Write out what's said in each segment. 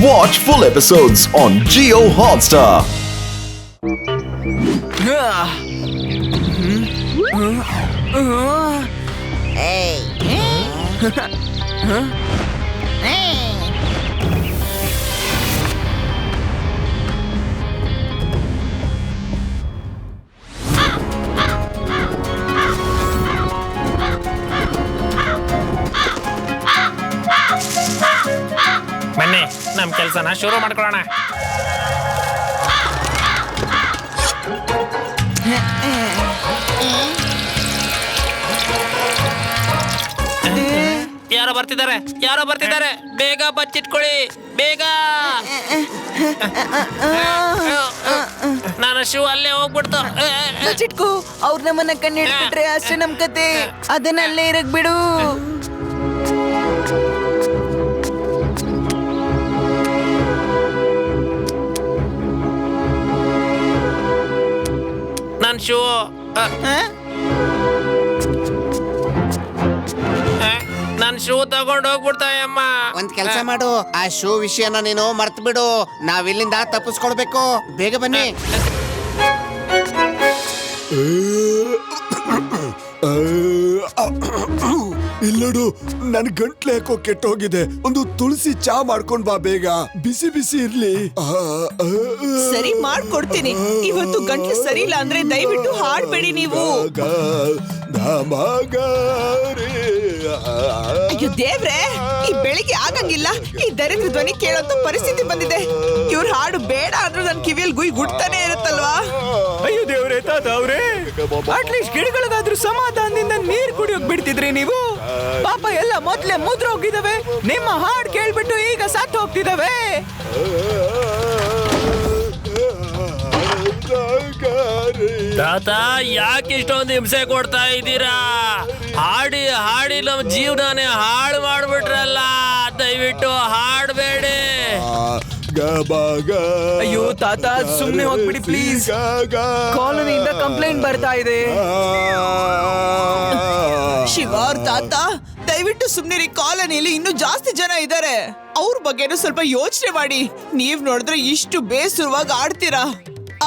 Watch full episodes on Jio Hotstar. ಬನ್ನಿ ನಮ್ಮ ಕೆಲಸನ ಶುರು ಮಾಡ್ಕೊಳ್ಳೋಣ. ಯಾರೋ ಬರ್ತಿದ್ದಾರೆ, ಬೇಗ ಬಚ್ಚಿಟ್ಕೊಳ್ಳಿ, ಬೇಗ. ನಾನು ಶೂ ಅಲ್ಲೇ ಹೋಗ್ಬಿಡ್ತು. ಬಚ್ಚಿಟ್ಕೋ, ಅವ್ರು ನಮ್ಮನ್ನ ಕಣ್ಣಿಡ್ಬಿಟ್ರೆ ಅಷ್ಟೇ ನಮ್ ಕತೆ. ಅದನ್ನ ಅಲ್ಲೇ ಇರಕ್ ಬಿಡು. ನನ್ ಶೂ ತಗೊಂಡು ಹೋಗ್ಬಿಡ್ತಾಯಮ್ಮ. ಒಂದ್ ಕೆಲ್ಸ ಮಾಡು, ಆ ಶೂ ವಿಷಯನ ನೀನು ಮರ್ತು ಬಿಡು. ನಾವ್ ಇಲ್ಲಿಂದ ತಪ್ಪಿಸ್ಕೊಳ್ಬೇಕು. ಬೇಗ ಬನ್ನಿ. ಇಲ್ಲೋಡು, ನನ್ ಗಂಟ್ಲು ಯಾಕೋ ಕೆಟ್ಟೋಗಿದೆ. ಒಂದು ತುಳಸಿ ಚಾ ಮಾಡ್ಕೊಂಡ್ ಬಾ ಬೇಗ. ಬಿಸಿ ಬಿಸಿ ಇರ್ಲಿ. ಸರಿ ಮಾಡ್ಕೊಡ್ತೀನಿ. ಇವತ್ತು ಗಂಟ್ಲು ಸರಿ ಇಲ್ಲ ಅಂದ್ರೆ ದಯವಿಟ್ಟು ಹಾಡ್ಬೇಡಿ ನೀವು. ಅಯ್ಯೋ ದೇವ್ರೆ, ಈ ಬೆಳಿಗ್ಗೆ ಆಗಂಗಿಲ್ಲ. ಈ ದರಿದ್ರ ಧ್ವನಿ ಕೇಳೋಂತ ಪರಿಸ್ಥಿತಿ ಬಂದಿದೆ. ಇವ್ರ ಹಾಡು ಬೇಡ ಆದ್ರೂ ನನ್ ಕಿವಿಯಲ್ಲಿ ಗುಯ್ ಗುಡ್ತಾನೆ ಇರುತ್ತಲ್ವಾ. ಅಯ್ಯೋ ದೇವ್ರೆ, ತಾತ ಅವ್ರೆ, ಅಟ್ಲೀಸ್ಟ್ ಗಿಡಗಳಿಗಾದ್ರೂ ಸಮಾಧಾನದಿಂದ ನೀರ್ ಕುಡಿಯೋಕ್ ಬಿಡ್ತಿದ್ರಿ ನೀವು. ಪಾಪ ಎಲ್ಲ ಮೊದ್ಲೇ ಮುದ್ರೋಗಿದಾವೆ. ನಿಮ್ಮ ಹಾಡ್ ಕೇಳ್ಬಿಟ್ಟು ಈಗ ಸತ್ತು ಹೋಗ್ತಿದಾವೆ. ತಾತ, ಯಾಕೆ ಇಷ್ಟೊಂದು ಹಿಂಸೆ ಕೊಡ್ತಾ ಇದ್ದೀರಾ? ಹಾಡಿ ಹಾಡಿ ನಮ್ ಜೀವನನೇ ಹಾಳು ಮಾಡ್ಬಿಟ್ರಲ್ಲ. ದಯವಿಟ್ಟು ಹಾಡ್ಬೇಡಿ. ಅಯ್ಯೋ ತಾತ, ಸುಮ್ನೆ ಹೋಗ್ಬಿಡಿ ಪ್ಲೀಸ್. ಕಾಲೋನಿಯಿಂದ ಕಂಪ್ಲೇಂಟ್ ಬರ್ತಾ ಇದೆ. ಶಿವ ಅವ್ರ ತಾತ, ದಯವಿಟ್ಟು ಸುಮ್ನಿರಿ. ಕಾಲೋನಿಯಲ್ಲಿ ಇನ್ನೂ ಜಾಸ್ತಿ ಜನ ಇದ್ದಾರೆ. ಅವ್ರ ಬಗ್ಗೆನೂ ಸ್ವಲ್ಪ ಯೋಚನೆ ಮಾಡಿ. ನೀವ್ ನೋಡಿದ್ರೆ ಇಷ್ಟು ಬೇಸರವಾಗಿ ಆಡ್ತೀರಾ,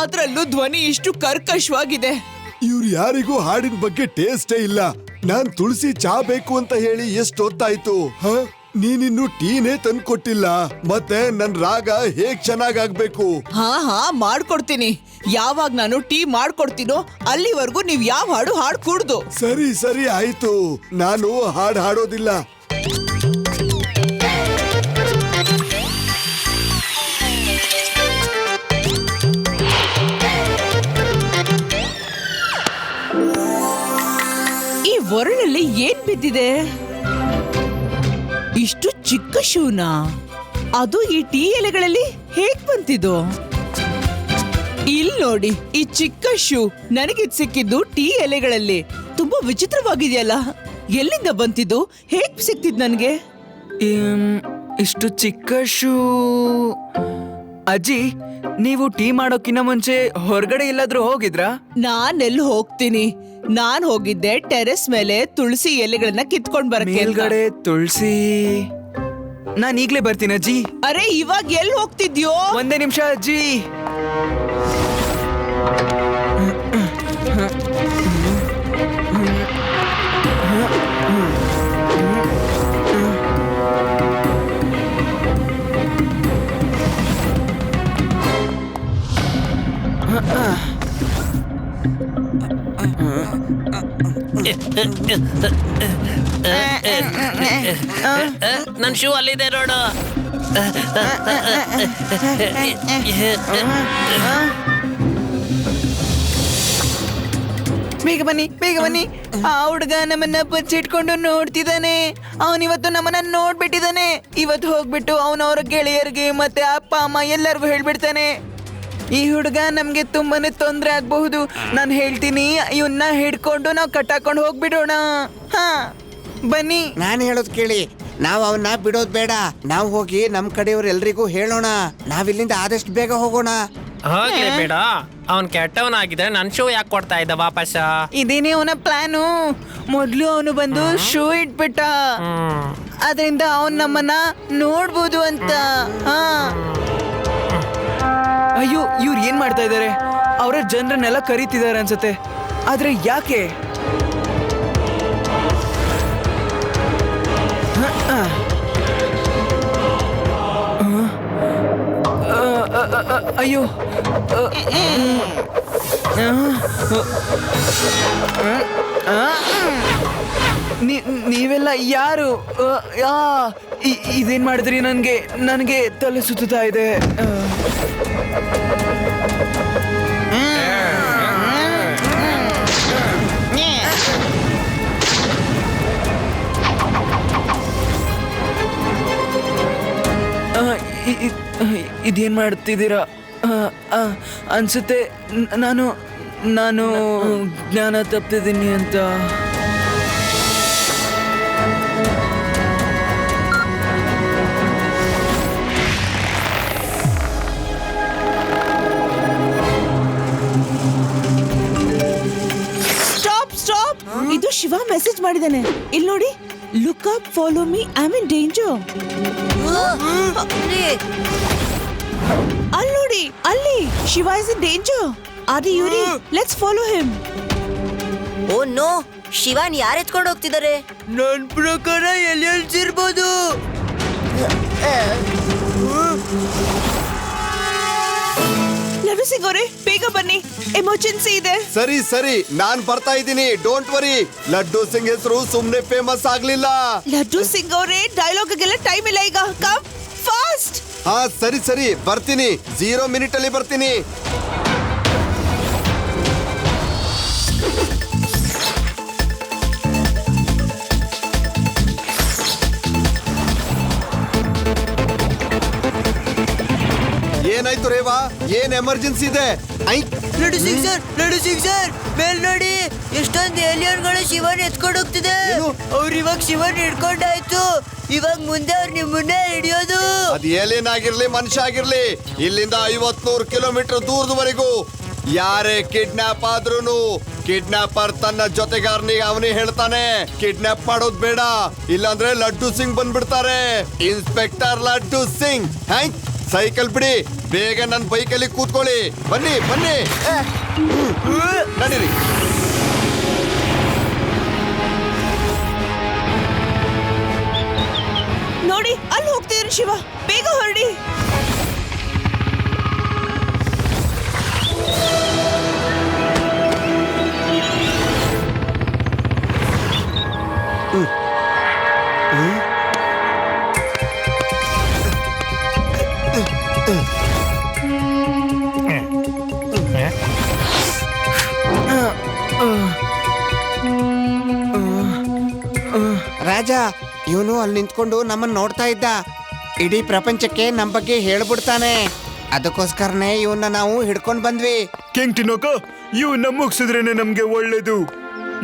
ಅದ್ರಲ್ಲೂ ಧ್ವನಿ ಇಷ್ಟು ಕರ್ಕಶವಾಗಿದೆ. ಇವ್ರು ಯಾರಿಗೂ ಹಾಡಿನ ಬಗ್ಗೆ ಟೇಸ್ಟೇ ಇಲ್ಲ. ನಾನ್ ತುಳಸಿ ಚಾ ಬೇಕು ಅಂತ ಹೇಳಿ ಎಷ್ಟೊತ್ತಾಯ್ತು. ನೀನಿನ್ನು ಟೀನೇ ತಂದ್ಕೊಟ್ಟಿಲ್ಲ. ಮತ್ತೆ ನನ್ ರಾಗ ಹೇಗ್ ಚೆನ್ನಾಗಾಗ್ಬೇಕು? ಹಾ ಮಾಡ್ಕೊಡ್ತೀನಿ. ಯಾವಾಗ ನಾನು ಟೀ ಮಾಡ್ಕೊಡ್ತೀನೋ ಅಲ್ಲಿವರೆಗೂ ನೀವ್ ಯಾವ ಹಾಡು ಹಾಡ್ಕೂಡ್ದು. ಸರಿ ಸರಿ ಆಯ್ತು, ನಾನು ಹಾಡ್ ಹಾಡೋದಿಲ್ಲ. ಈ ಒರಳಲ್ಲಿ ಏನ್ ಬಿದ್ದಿದೆ? ಇಷ್ಟು ಚಿಕ್ಕ ಶೂನಾ? ಅದು ಈ ಟೀ ಎಲೆಗಳಲ್ಲಿ ಹೇಗ್ ಬಂತಿದ್ದು? ಇಲ್ಲಿ ನೋಡಿ, ಈ ಚಿಕ್ಕ ಶೂ ನನಗಿದ್ ಸಿಕ್ಕಿದ್ದು ಟೀ ಎಲೆಗಳಲ್ಲಿ. ತುಂಬಾ ವಿಚಿತ್ರವಾಗಿದೆಯಲ್ಲ. ಎಲ್ಲಿಂದ ಬಂತಿದ್ದು? ಹೇಗ್ ಸಿಕ್ತಿದ್ ನನ್ಗೆ? ಇಷ್ಟು ಚಿಕ್ಕ ಶೂ. ಅಜ್ಜಿ, ನೀವು ಟೀ ಮಾಡೋಕಿನ್ನ ಮುಂಚೆ ಹೊರಗಡೆ ಎಲ್ಲಾದ್ರೂ ಹೋಗಿದ್ರಾ? ನಾನೆಲ್ಲಿ ಹೋಗ್ತೀನಿ? ನಾನ್ ಹೋಗಿದ್ದೆ ಟೆರೆಸ್ ಮೇಲೆ ತುಳಸಿ ಎಲೆಗಳನ್ನ ಕಿತ್ಕೊಂಡ್ ಬರಕ್ಕೆ. ಮೇಲ್ಗಡೆ ತುಳಸಿ. ನಾನ್ ಈಗ್ಲೇ ಬರ್ತೀನಿ ಅಜ್ಜಿ. ಅರೆ, ಇವಾಗ ಎಲ್ಲಿ ಹೋಗ್ತಿದ್ಯೋ? ಒಂದೇ ನಿಮಿಷ ಅಜ್ಜಿ. ನನ್ ಶೂ ಅಲ್ಲಿದೆ ನೋಡು. ಬೇಗ ಬನ್ನಿ, ಬೇಗ ಬನ್ನಿ. ಆ ಹುಡುಗ ನಮ್ಮನ್ನ ಬಚ್ಚಿಟ್ಕೊಂಡು ನೋಡ್ತಿದ್ದಾನೆ. ಅವನಿವತ್ತು ನಮ್ಮನ್ನ ನೋಡ್ಬಿಟ್ಟಿದ್ದಾನೆ. ಇವತ್ತು ಹೋಗ್ಬಿಟ್ಟು ಅವನವರ ಗೆಳೆಯರಿಗೆ ಮತ್ತೆ ಅಪ್ಪ ಅಮ್ಮ ಎಲ್ಲರಿಗೂ ಹೇಳ್ಬಿಡ್ತಾನೆ. ಈ ಹುಡುಗ ನಮ್ಗೆ ತುಂಬಾನೇ ತೊಂದ್ರೆ ಆಗ್ಬಹುದು. ನಾನು ಹೇಳ್ತೀನಿ, ಇವನ್ನ ಹಿಡ್ಕೊಂಡು ನಾವು ಕಟ್ಟಾಕೊಂಡು ಹೋಗ್ಬಿಡೋಣ. ಹಾ ಬನ್ನಿ. ನಾನು ಹೇಳೋದ್ ಕೇಳಿ, ನಾವ್ ಅವನ್ನ ಬಿಡೋದ್ ಬೇಡ. ನಾವು ಹೋಗಿ ನಮ್ ಕಡೆಯವ್ರ ಎಲ್ರಿಗೂ ಹೇಳೋಣ. ನಾವಿಲ್ಲಿಂದ ಆದಷ್ಟು ಬೇಗ ಹೋಗೋಣ. ಹಾಗೆ ಬೇಡ, ಅವ್ನ್ ಕೆಟ್ಟವನಾಗಿದ್ರೆ ನನ್ ಶೋ ಯಾಕೆ ಕೊಡ್ತಾ ಇದ್ದ ವಾಪಸ್? ಇದೇನೇ ಅವನ ಪ್ಲಾನು. ಮೊದ್ಲು ಅವನು ಬಂದು ಶೋ ಇಟ್ಬಿಟ್ಟ, ಅದರಿಂದ ಅವನ್ ನಮ್ಮನ್ನ ನೋಡ್ಬೋದು ಅಂತ. ಹಾ, ಅಯ್ಯೋ ಇವ್ರು ಏನ್ ಮಾಡ್ತಾ ಇದಾರೆ? ಅವರ ಜನರನ್ನೆಲ್ಲ ಕರೀತಿದ್ದಾರೆ ಅನ್ಸತ್ತೆ. ಆದ್ರೆ ಯಾಕೆ? ಅಯ್ಯೋ, ನೀವೆಲ್ಲ ಯಾರು? ಇದೇನ್ ಮಾಡಿದ್ರಿ? ನನಗೆ ತಲೆ ಸುತ್ತಾ ಇದೆ. ಇದೇನ್ ಮಾಡ್ತಿದ್ದೀರಾ? ಅನ್ಸುತ್ತೆ ನಾನು ಜ್ಞಾನ ತಪ್ಪಿದ್ದೀನಿ ಅಂತ. ಸ್ಟಾಪ್! ಇದು ಶಿವ ಮೆಸೇಜ್ ಮಾಡಿದಾನೆ. ಇಲ್ಲಿ ನೋಡಿ, look up, follow me, I am in danger. ಅಲ್ಲಿ ನೋಡಿ, ಅಲ್ಲಿ Shiva is in danger. Adi Yuri, let's follow him. Oh no, ಶಿವಾನ್ ಯಾರು ಎತ್ಕೊಂಡು ಹೋಗ್ತಿದ್ದಾರೆ? ನನ್ ಪ್ರಕಾರ ಎಲ್ಲಿರ್ಬೋದು. ಲಡ್ಡು ಸಿಂಗ್ ಅವರೇ, ಬೇಗ ಬನ್ನಿ, ಎಮರ್ಜೆನ್ಸಿ ಇದೆ. ಸರಿ ನಾನ್ ಬರ್ತಾ ಇದ್ದೀನಿ, ಡೋಂಟ್ ವರಿ. ಲಡ್ಡು ಸಿಂಗ್ ಹೆಸರು ಸುಮ್ನೆ ಫೇಮಸ್ ಆಗ್ಲಿಲ್ಲ. ಲಡ್ಡು ಸಿಂಗ್ ಅವರೇ, ಡೈಲಾಗ್ಗೆಲ್ಲ ಟೈಮ್ ಇಲ್ಲ ಈಗ. Come fast. ಹಾ ಸರಿ ಬರ್ತೀನಿ. 0 ಮಿನಿಟ್ ಅಲ್ಲಿ ಬರ್ತೀನಿ. ಏನಾಯ್ತು ರೇವಾ? ಏನ್ ಎಮರ್ಜೆನ್ಸಿ ಇದೆ? ಲಡ್ಡು ಸಿಂಗ್ ಸರ್, ಮೇಲ್ ನೋಡಿ, ಎಷ್ಟೊಂದು ಏಲಿಯನ್ಗಳು ಶಿವನ್ ಎತ್ಕೊಂಡು ಹೋಗ್ತಿದೆ. ಅವ್ರು ಇವಾಗ ಶಿವನ್ ಹಿಡ್ಕೊಂಡಾಯ್ತು. ಇವಾಗ ಮುಂದೆ ಅವ್ರು ನಿಮ್ಮನ್ನೇ ಹಿಡಿಯೋದು. ಅದ್ ಏಲೇನ್ ಆಗಿರ್ಲಿ, ಮನುಷ್ಯ ಆಗಿರ್ಲಿ, ಇಲ್ಲಿಂದ 50-100 ಕಿಲೋಮೀಟರ್ ದೂರದವರೆಗೂ ಯಾರೇ ಕಿಡ್ನಾಪ್ ಆದ್ರೂನು ಕಿಡ್ನಾಪರ್ ತನ್ನ ಜೊತೆಗಾರನಿಗೆ ಅವನೇ ಹೇಳ್ತಾನೆ, ಕಿಡ್ನಾಪ್ ಮಾಡೋದ್ ಬೇಡ, ಇಲ್ಲಾಂದ್ರೆ ಲಡ್ಡು ಸಿಂಗ್ ಬಂದ್ಬಿಡ್ತಾರೆ. ಇನ್ಸ್ಪೆಕ್ಟರ್ ಲಡ್ಡು ಸಿಂಗ್. ಸೈಕಲ್ ಬಿಡಿ, ಬೇಗ ನನ್ನ ಬೈಕಲ್ಲಿ ಕೂತ್ಕೊಳ್ಳಿ. ಬನ್ನಿ ನಡೀರಿ. ನೋಡಿ, ಅಲ್ಲಿ ಹೋಗ್ತಿದ್ರು ಶಿವ, ಬೇಗ ಹೊರಡಿ. ರಾಜ, ಇವನು ಅಲ್ಲಿ ನಿಂತ್ಕೊಂಡು ನಮ್ಮನ್ನ ನೋಡ್ತಾ ಇದ್ದ. ಇಡೀ ಪ್ರಪಂಚಕ್ಕೆ ನಮ್ ಬಗ್ಗೆ ಹೇಳ್ಬಿಡ್ತಾನೆ. ಅದಕ್ಕೋಸ್ಕರನೇ ಇವನ್ನ ನಾವು ಹಿಡ್ಕೊಂಡ್ ಬಂದ್ವಿ. ಕಿಂಗ್ ಟಿನೋಕ, ಇವನ್ನ ಮುಗಿಸಿದ್ರೇನೆ ನಮ್ಗೆ ಒಳ್ಳೇದು.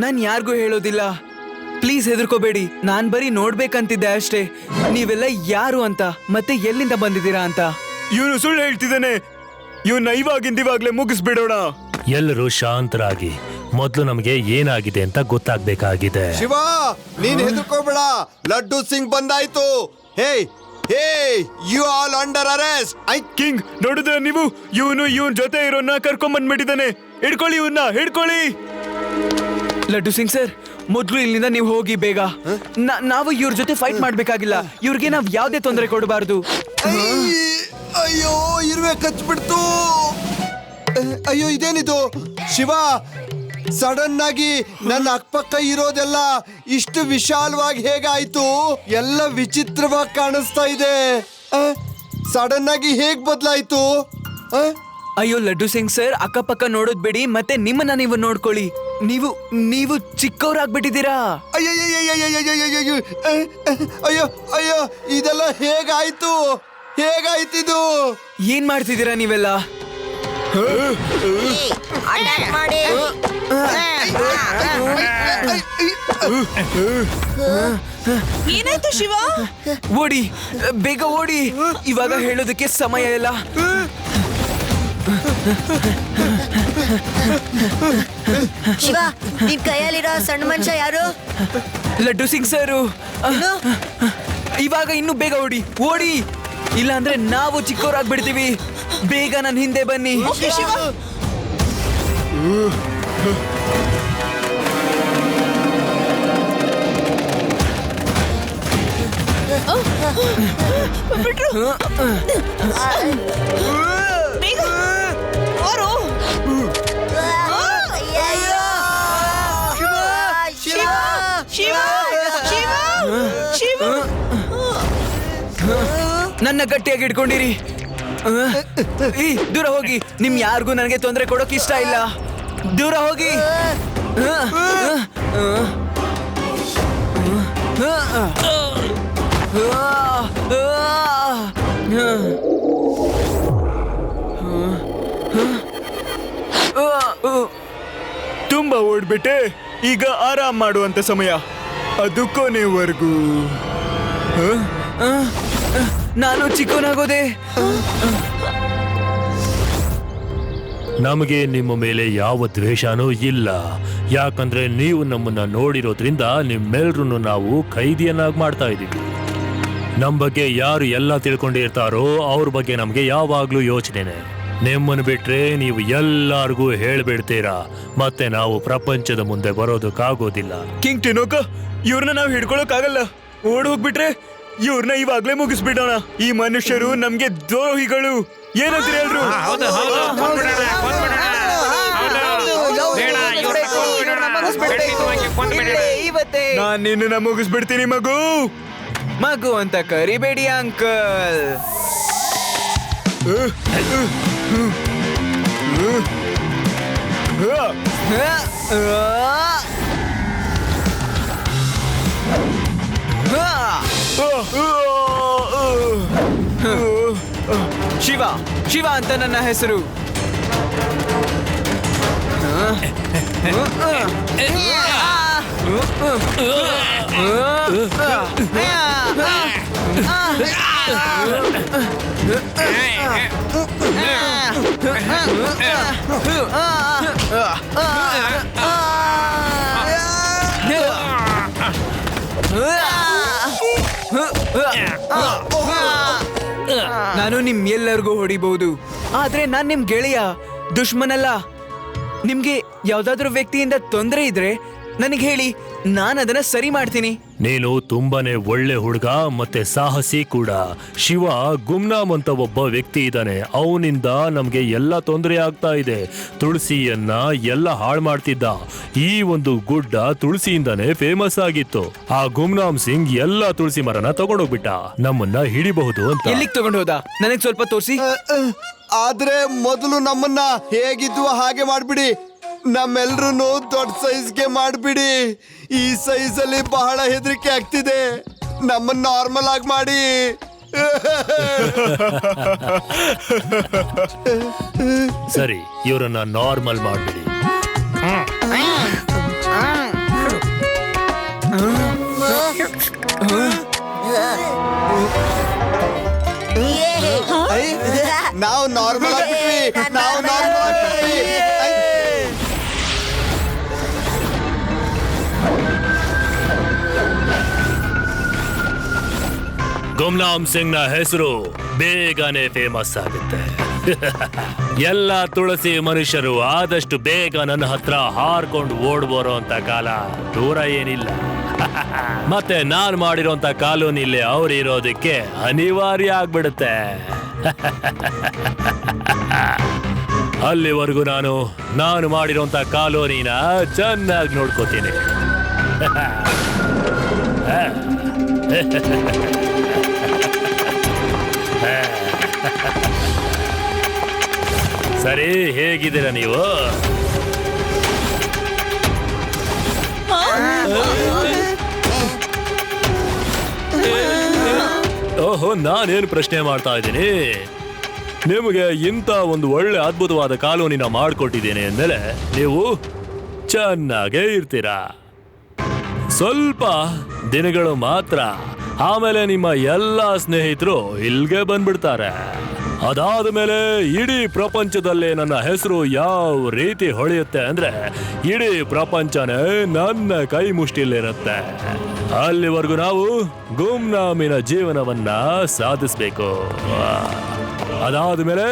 ನಾನ್ ಯಾರಿಗೂ ಹೇಳೋದಿಲ್ಲ, ಪ್ಲೀಸ್ ಹೆದರ್ಕೋಬೇಡಿ. ನಾನ್ ಬರೀ ನೋಡ್ಬೇಕಂತಿದ್ದೆ ಅಷ್ಟೇ, ನೀವೆಲ್ಲ ಯಾರು ಅಂತ ಮತ್ತೆ ಎಲ್ಲಿಂದ ಬಂದಿದ್ದೀರಾ ಅಂತ. ಇವನು ಸುಳ್ಳು ಹೇಳ್ತಿದ್ದಾನೆ. ಇವನ್ನ ಇವಾಗಿಂದಿವಾಗ್ಲೇ ಮುಗಿಸ್ಬಿಡೋಣ. ಎಲ್ಲರೂ ಶಾಂತರಾಗಿ, ಮೊದ್ಲು ನಮಗೆ ಏನಾಗಿದೆ ಅಂತ ಗೊತ್ತಾಗ್ಬೇಕಾಗಿದೆ. ಶಿವ, ನೀನ್ ಹೆದರ್ಕೋಬೇಡ, ಲಡ್ಡು ಸಿಂಗ್ ಬಂದಾಯ್ತು. Hey you all under arrest. King, ನೋಡಿದ್ರೆ ನೀವು, ಇವನ್ ಜೊತೆ ಇರೋನ್ನ ಕರ್ಕೊಂಡ್ ಬಂದ್ಬಿಟ್ಟಿದ್ದಾನೆ. ಹಿಡ್ಕೊಳ್ಳಿ. ಲಡ್ಡು ಸಿಂಗ್ ಸರ್, ಮೊದ್ಲು ಇಲ್ಲಿಂದ ನೀವು ಹೋಗಿ ಬೇಗ. ನಾವು ಇವ್ರ ಜೊತೆ ಫೈಟ್ ಮಾಡ್ಬೇಕಾಗಿಲ್ಲ. ಇವ್ರಿಗೆ ನಾವ್ ಯಾವ್ದೇ ತೊಂದರೆ ಕೊಡಬಾರ್ದು. ಅಯ್ಯೋ, ಇರುವೆ ಕಚ್ಬಿಡ್ತು. ಅಯ್ಯೋ, ಇದೇನಿದು? ಶಿವ, ಸಡನ್ ಆಗಿ ನನ್ನ ಅಕ್ಕಪಕ್ಕ ಇರೋದೆಲ್ಲ ಇಷ್ಟು ವಿಶಾಲವಾಗಿ ಹೇಗಾಯ್ತು? ಎಲ್ಲ ವಿಚಿತ್ರವಾಗಿ ಕಾಣಿಸ್ತಾ ಇದೆ. ಸಡನ್ ಆಗಿ ಹೇಗ್ ಬದಲಾಯ್ತು? ಅಯ್ಯೋ ಲಡ್ಡು ಸಿಂಗ್ ಸರ್, ಅಕ್ಕಪಕ್ಕ ನೋಡೋದ್ ಬಿಡಿ, ಮತ್ತೆ ನಿಮ್ಮನ್ನ ನೀವು ನೋಡ್ಕೊಳ್ಳಿ. ನೀವು ಚಿಕ್ಕವರಾಗ್ಬಿಟ್ಟಿದ್ದೀರಾ. ಅಯ್ಯೋ, ಇದೆಲ್ಲ ಹೇಗಾಯ್ತಿದು? ಏನ್ ಮಾಡ್ತಿದ್ದೀರಾ ನೀವೆಲ್ಲ? ಅಟ್ಯಾಕ್ ಮಾಡಿ. ಏನಾಯ್ತು ಶಿವ? ಓಡಿ, ಬೇಗ ಓಡಿ, ಇವಾಗ ಹೇಳೋದಕ್ಕೆ ಸಮಯ ಇಲ್ಲ. ಶಿವ, ನಿನ್ ಕೈಯಲ್ಲಿರೋ ಸಣ್ಣ ಮನುಷ್ಯ ಯಾರು? ಲಡ್ಡು ಸಿಂಗ್ ಸರು. ಏನು? ಇವಾಗ ಇನ್ನು ಬೇಗ ಓಡಿ ಓಡಿ, ಇಲ್ಲ ಅಂದ್ರೆ ನಾವು ಚಿಕ್ಕವರಾಗ್ಬಿಡ್ತೀವಿ. ಬೇಗ ನನ್ನ ಹಿಂದೆ ಬನ್ನಿ. ಓಕೆ ಶಿವ. ಬಿಟ್ರು. ಬೇಗ ಓರು. ಅಯ್ಯಯ್ಯೋ! ಶಿವ! ಶಿವ ಶಿವ ಶಿವ. ನನ್ನ ಗಟ್ಟಿಯಾಗಿ ಇಟ್ಕೊಂಡಿರಿ. ಈ ದೂರ ಹೋಗಿ. ನಿಮ್ ಯಾರಿಗೂ ನನಗೆ ತೊಂದರೆ ಕೊಡೋಕೆ ಇಷ್ಟ ಇಲ್ಲ. ದೂರ ಹೋಗಿ. ತುಂಬಾ ಓಡ್ಬಿಟ್ಟೆ. ಈಗ ಆರಾಮ್ ಮಾಡುವಂತ ಸಮಯ, ಅದು ಕೊನೆವರೆಗೂ. ನಾನು ಚಿಕ್ಕವನಾಗೋದೆ. ನಮಗೆ ನಿಮ್ಮ ಮೇಲೆ ಯಾವ ದ್ವೇಷನೂ ಇಲ್ಲ, ಯಾಕಂದ್ರೆ ನೀವು ನಮ್ಮನ್ನ ನೋಡಿರೋದ್ರಿಂದ ನಿಮ್ಮೆಲ್ರೂ ನಾವು ಖೈದಿಯನ್ನಾಗಿ ಮಾಡ್ತಾ ಇದ್ದೀವಿ. ನಮ್ಮ ಬಗ್ಗೆ ಯಾರು ಎಲ್ಲ ತಿಳ್ಕೊಂಡಿರ್ತಾರೋ ಅವ್ರ ಬಗ್ಗೆ ನಮಗೆ ಯಾವಾಗ್ಲೂ ಯೋಚನೆನೆ. ನಿಮ್ಮನ್ನು ಬಿಟ್ರೆ ನೀವು ಎಲ್ಲಾರ್ಗೂ ಹೇಳ್ಬಿಡ್ತೀರಾ, ಮತ್ತೆ ನಾವು ಪ್ರಪಂಚದ ಮುಂದೆ ಬರೋದಕ್ಕಾಗೋದಿಲ್ಲ. ಕಿಂಗ್ ಟಿನೋಕ, ಇವ್ರನ್ನ ನಾವು ಹಿಡ್ಕೊಳಕ್ಕಾಗಲ್ಲ. ಓಡ್ ಹೋಗ್ಬಿಟ್ರೆ ಇವ್ರನ್ನ ಇವಾಗ್ಲೇ ಮುಗಿಸ್ಬಿಡೋಣ. ಈ ಮನುಷ್ಯರು ನಮ್ಗೆ ದ್ರೋಹಿಗಳು. ಏನಂತೀರಿ ಎಲ್ರು? ಇವತ್ತೇ ನಾನ್ ನಿನ್ನ ಮುಗಿಸ್ಬಿಡ್ತೀನಿ ಮಗು. ಮಗು ಅಂತ ಕರಿಬೇಡಿ ಅಂಕಲ್. ಶಿವ, ಶಿವ ಅಂತ ನನ್ನ ಹೆಸರು. ನಾನು ನಿಮ್ ಎಲ್ಲರಿಗೂ ಹೊಡಿಬಹುದು, ಆದ್ರೆ ನಾನ್ ನಿಮ್ ಗೆಳೆಯ, ದುಶ್ಮನಲ್ಲ. ನಿಮ್ಗೆ ಯಾವ್ದಾದ್ರು ವ್ಯಕ್ತಿಯಿಂದ ತೊಂದರೆ ಇದ್ರೆ ನನಗೆ ಹೇಳಿ, ನಾನು ಅದನ್ನ ಸರಿ ಮಾಡ್ತೀನಿ. ನೀನು ತುಂಬಾನೇ ಒಳ್ಳೆ ಹುಡುಗ ಮತ್ತೆ ಸಾಹಸಿ ಕೂಡ. ಶಿವ ಗುಮ್ನಾಮ್ ಅಂತ ಒಬ್ಬ ವ್ಯಕ್ತಿ ಇದ್ದಾನೆ, ಅವನಿಂದ ನಮ್ಗೆ ಎಲ್ಲ ತೊಂದರೆ ಆಗ್ತಾ ಇದೆ. ತುಳಸಿಯನ್ನ ಎಲ್ಲ ಹಾಳು ಮಾಡ್ತಿದ್ದ. ಈ ಒಂದು ಗುಡ್ಡ ತುಳಸಿಯಿಂದಾನೇ ಫೇಮಸ್ ಆಗಿತ್ತು. ಆ ಗುಮ್ನಾಮ್ ಸಿಂಗ್ ಎಲ್ಲ ತುಳಸಿ ಮರನ ತಗೊಂಡೋಗ್ಬಿಟ್ಟ, ನಮ್ಮನ್ನ ಹಿಡಿಬಹುದು ಅಂತ. ಎಲ್ಲಿಗೆ ತಗೊಂಡು ಹೋದ? ನನಗೆ ಸ್ವಲ್ಪ ತೋರಿಸಿ. ಆದ್ರೆ ಮೊದಲು ನಮ್ಮನ್ನ ಹೇಗಿದ್ವು ಹಾಗೆ ಮಾಡ್ಬಿಡಿ. ನಮ್ಮೆಲ್ರೂ ದೊಡ್ಡ ಸೈಜ್ಗೆ ಮಾಡ್ಬಿಡಿ. ಈ ಸೈಜ್ ಅಲ್ಲಿ ಬಹಳ ಹೆದರಿಕೆ ಆಗ್ತಿದೆ. ನಮ್ಮನ್ನ ನಾರ್ಮಲ್ ಆಗಿ ಮಾಡಿ. ಸರಿ, ಇವರನ್ನ ನಾರ್ಮಲ್ ಮಾಡ್ಬಿಡಿ. ನಾವು ನಾರ್ಮಲ್ ಆಗ್ಬಿಟ್ವಿ. ನಾವು ನಾರ್ಮಲ್ ಆಗ್ಬಿಟ್ವಿ. ಗುಮ್ನಾಮ್ ಸಿಂಗ್ ನ ಹೆಸರು ಬೇಗನೆ ಫೇಮಸ್ ಆಗುತ್ತೆ. ಎಲ್ಲ ತುಳಸಿ ಮನುಷ್ಯರು ಆದಷ್ಟು ಬೇಗ ನನ್ನ ಹತ್ರ ಹಾರ್ಕೊಂಡು ಓಡ್ ಬರೋ ಅಂತ ಕಾಲ ದೂರ ಏನಿಲ್ಲ. ಮತ್ತೆ ನಾನ್ ಮಾಡಿರೋಂತ ಕಾಲೋನಿಲಿ ಅವ್ರು ಇರೋದಕ್ಕೆ ಅನಿವಾರ್ಯ ಆಗ್ಬಿಡುತ್ತೆ. ಅಲ್ಲಿವರೆಗೂ ನಾನು ಮಾಡಿರೋಂತ ಕಾಲೋನಿನ ಚೆನ್ನಾಗಿ ನೋಡ್ಕೋತೀನಿ. ಸರಿ, ಹೇಗಿದ್ದೀರಾ ನೀವು? ಓಹೋ, ನಾನೇನು ಪ್ರಶ್ನೆ ಮಾಡ್ತಾ ಇದ್ದೀನಿ. ನಿಮಗೆ ಇಂಥ ಒಂದು ಒಳ್ಳೆ ಅದ್ಭುತವಾದ ಕಾಲೋನಿನ ಮಾಡಿಕೊಟ್ಟಿದ್ದೇನೆ ಅಂದಮೇಲೆ ನೀವು ಚೆನ್ನಾಗೇ ಇರ್ತೀರಾ. ಸ್ವಲ್ಪ ದಿನಗಳು ಮಾತ್ರ, ಆಮೇಲೆ ನಿಮ್ಮ ಎಲ್ಲ ಸ್ನೇಹಿತರು ಇಲ್ಲಿಗೆ ಬಂದ್ಬಿಡ್ತಾರೆ. ಅದಾದ ಮೇಲೆ ಇಡೀ ಪ್ರಪಂಚದಲ್ಲೇ ನನ್ನ ಹೆಸರು ಯಾವ ರೀತಿ ಹೊಳೆಯುತ್ತೆ ಅಂದ್ರೆ ಇಡೀ ಪ್ರಪಂಚನೇ ನನ್ನ ಕೈ ಮುಷ್ಟಿಲಿರುತ್ತೆ. ಅಲ್ಲಿವರೆಗೂ ನಾವು ಗುಮ್ನಾಮಿನ ಜೀವನವನ್ನ ಸಾಧಿಸ್ಬೇಕು. ಅದಾದ ಮೇಲೆ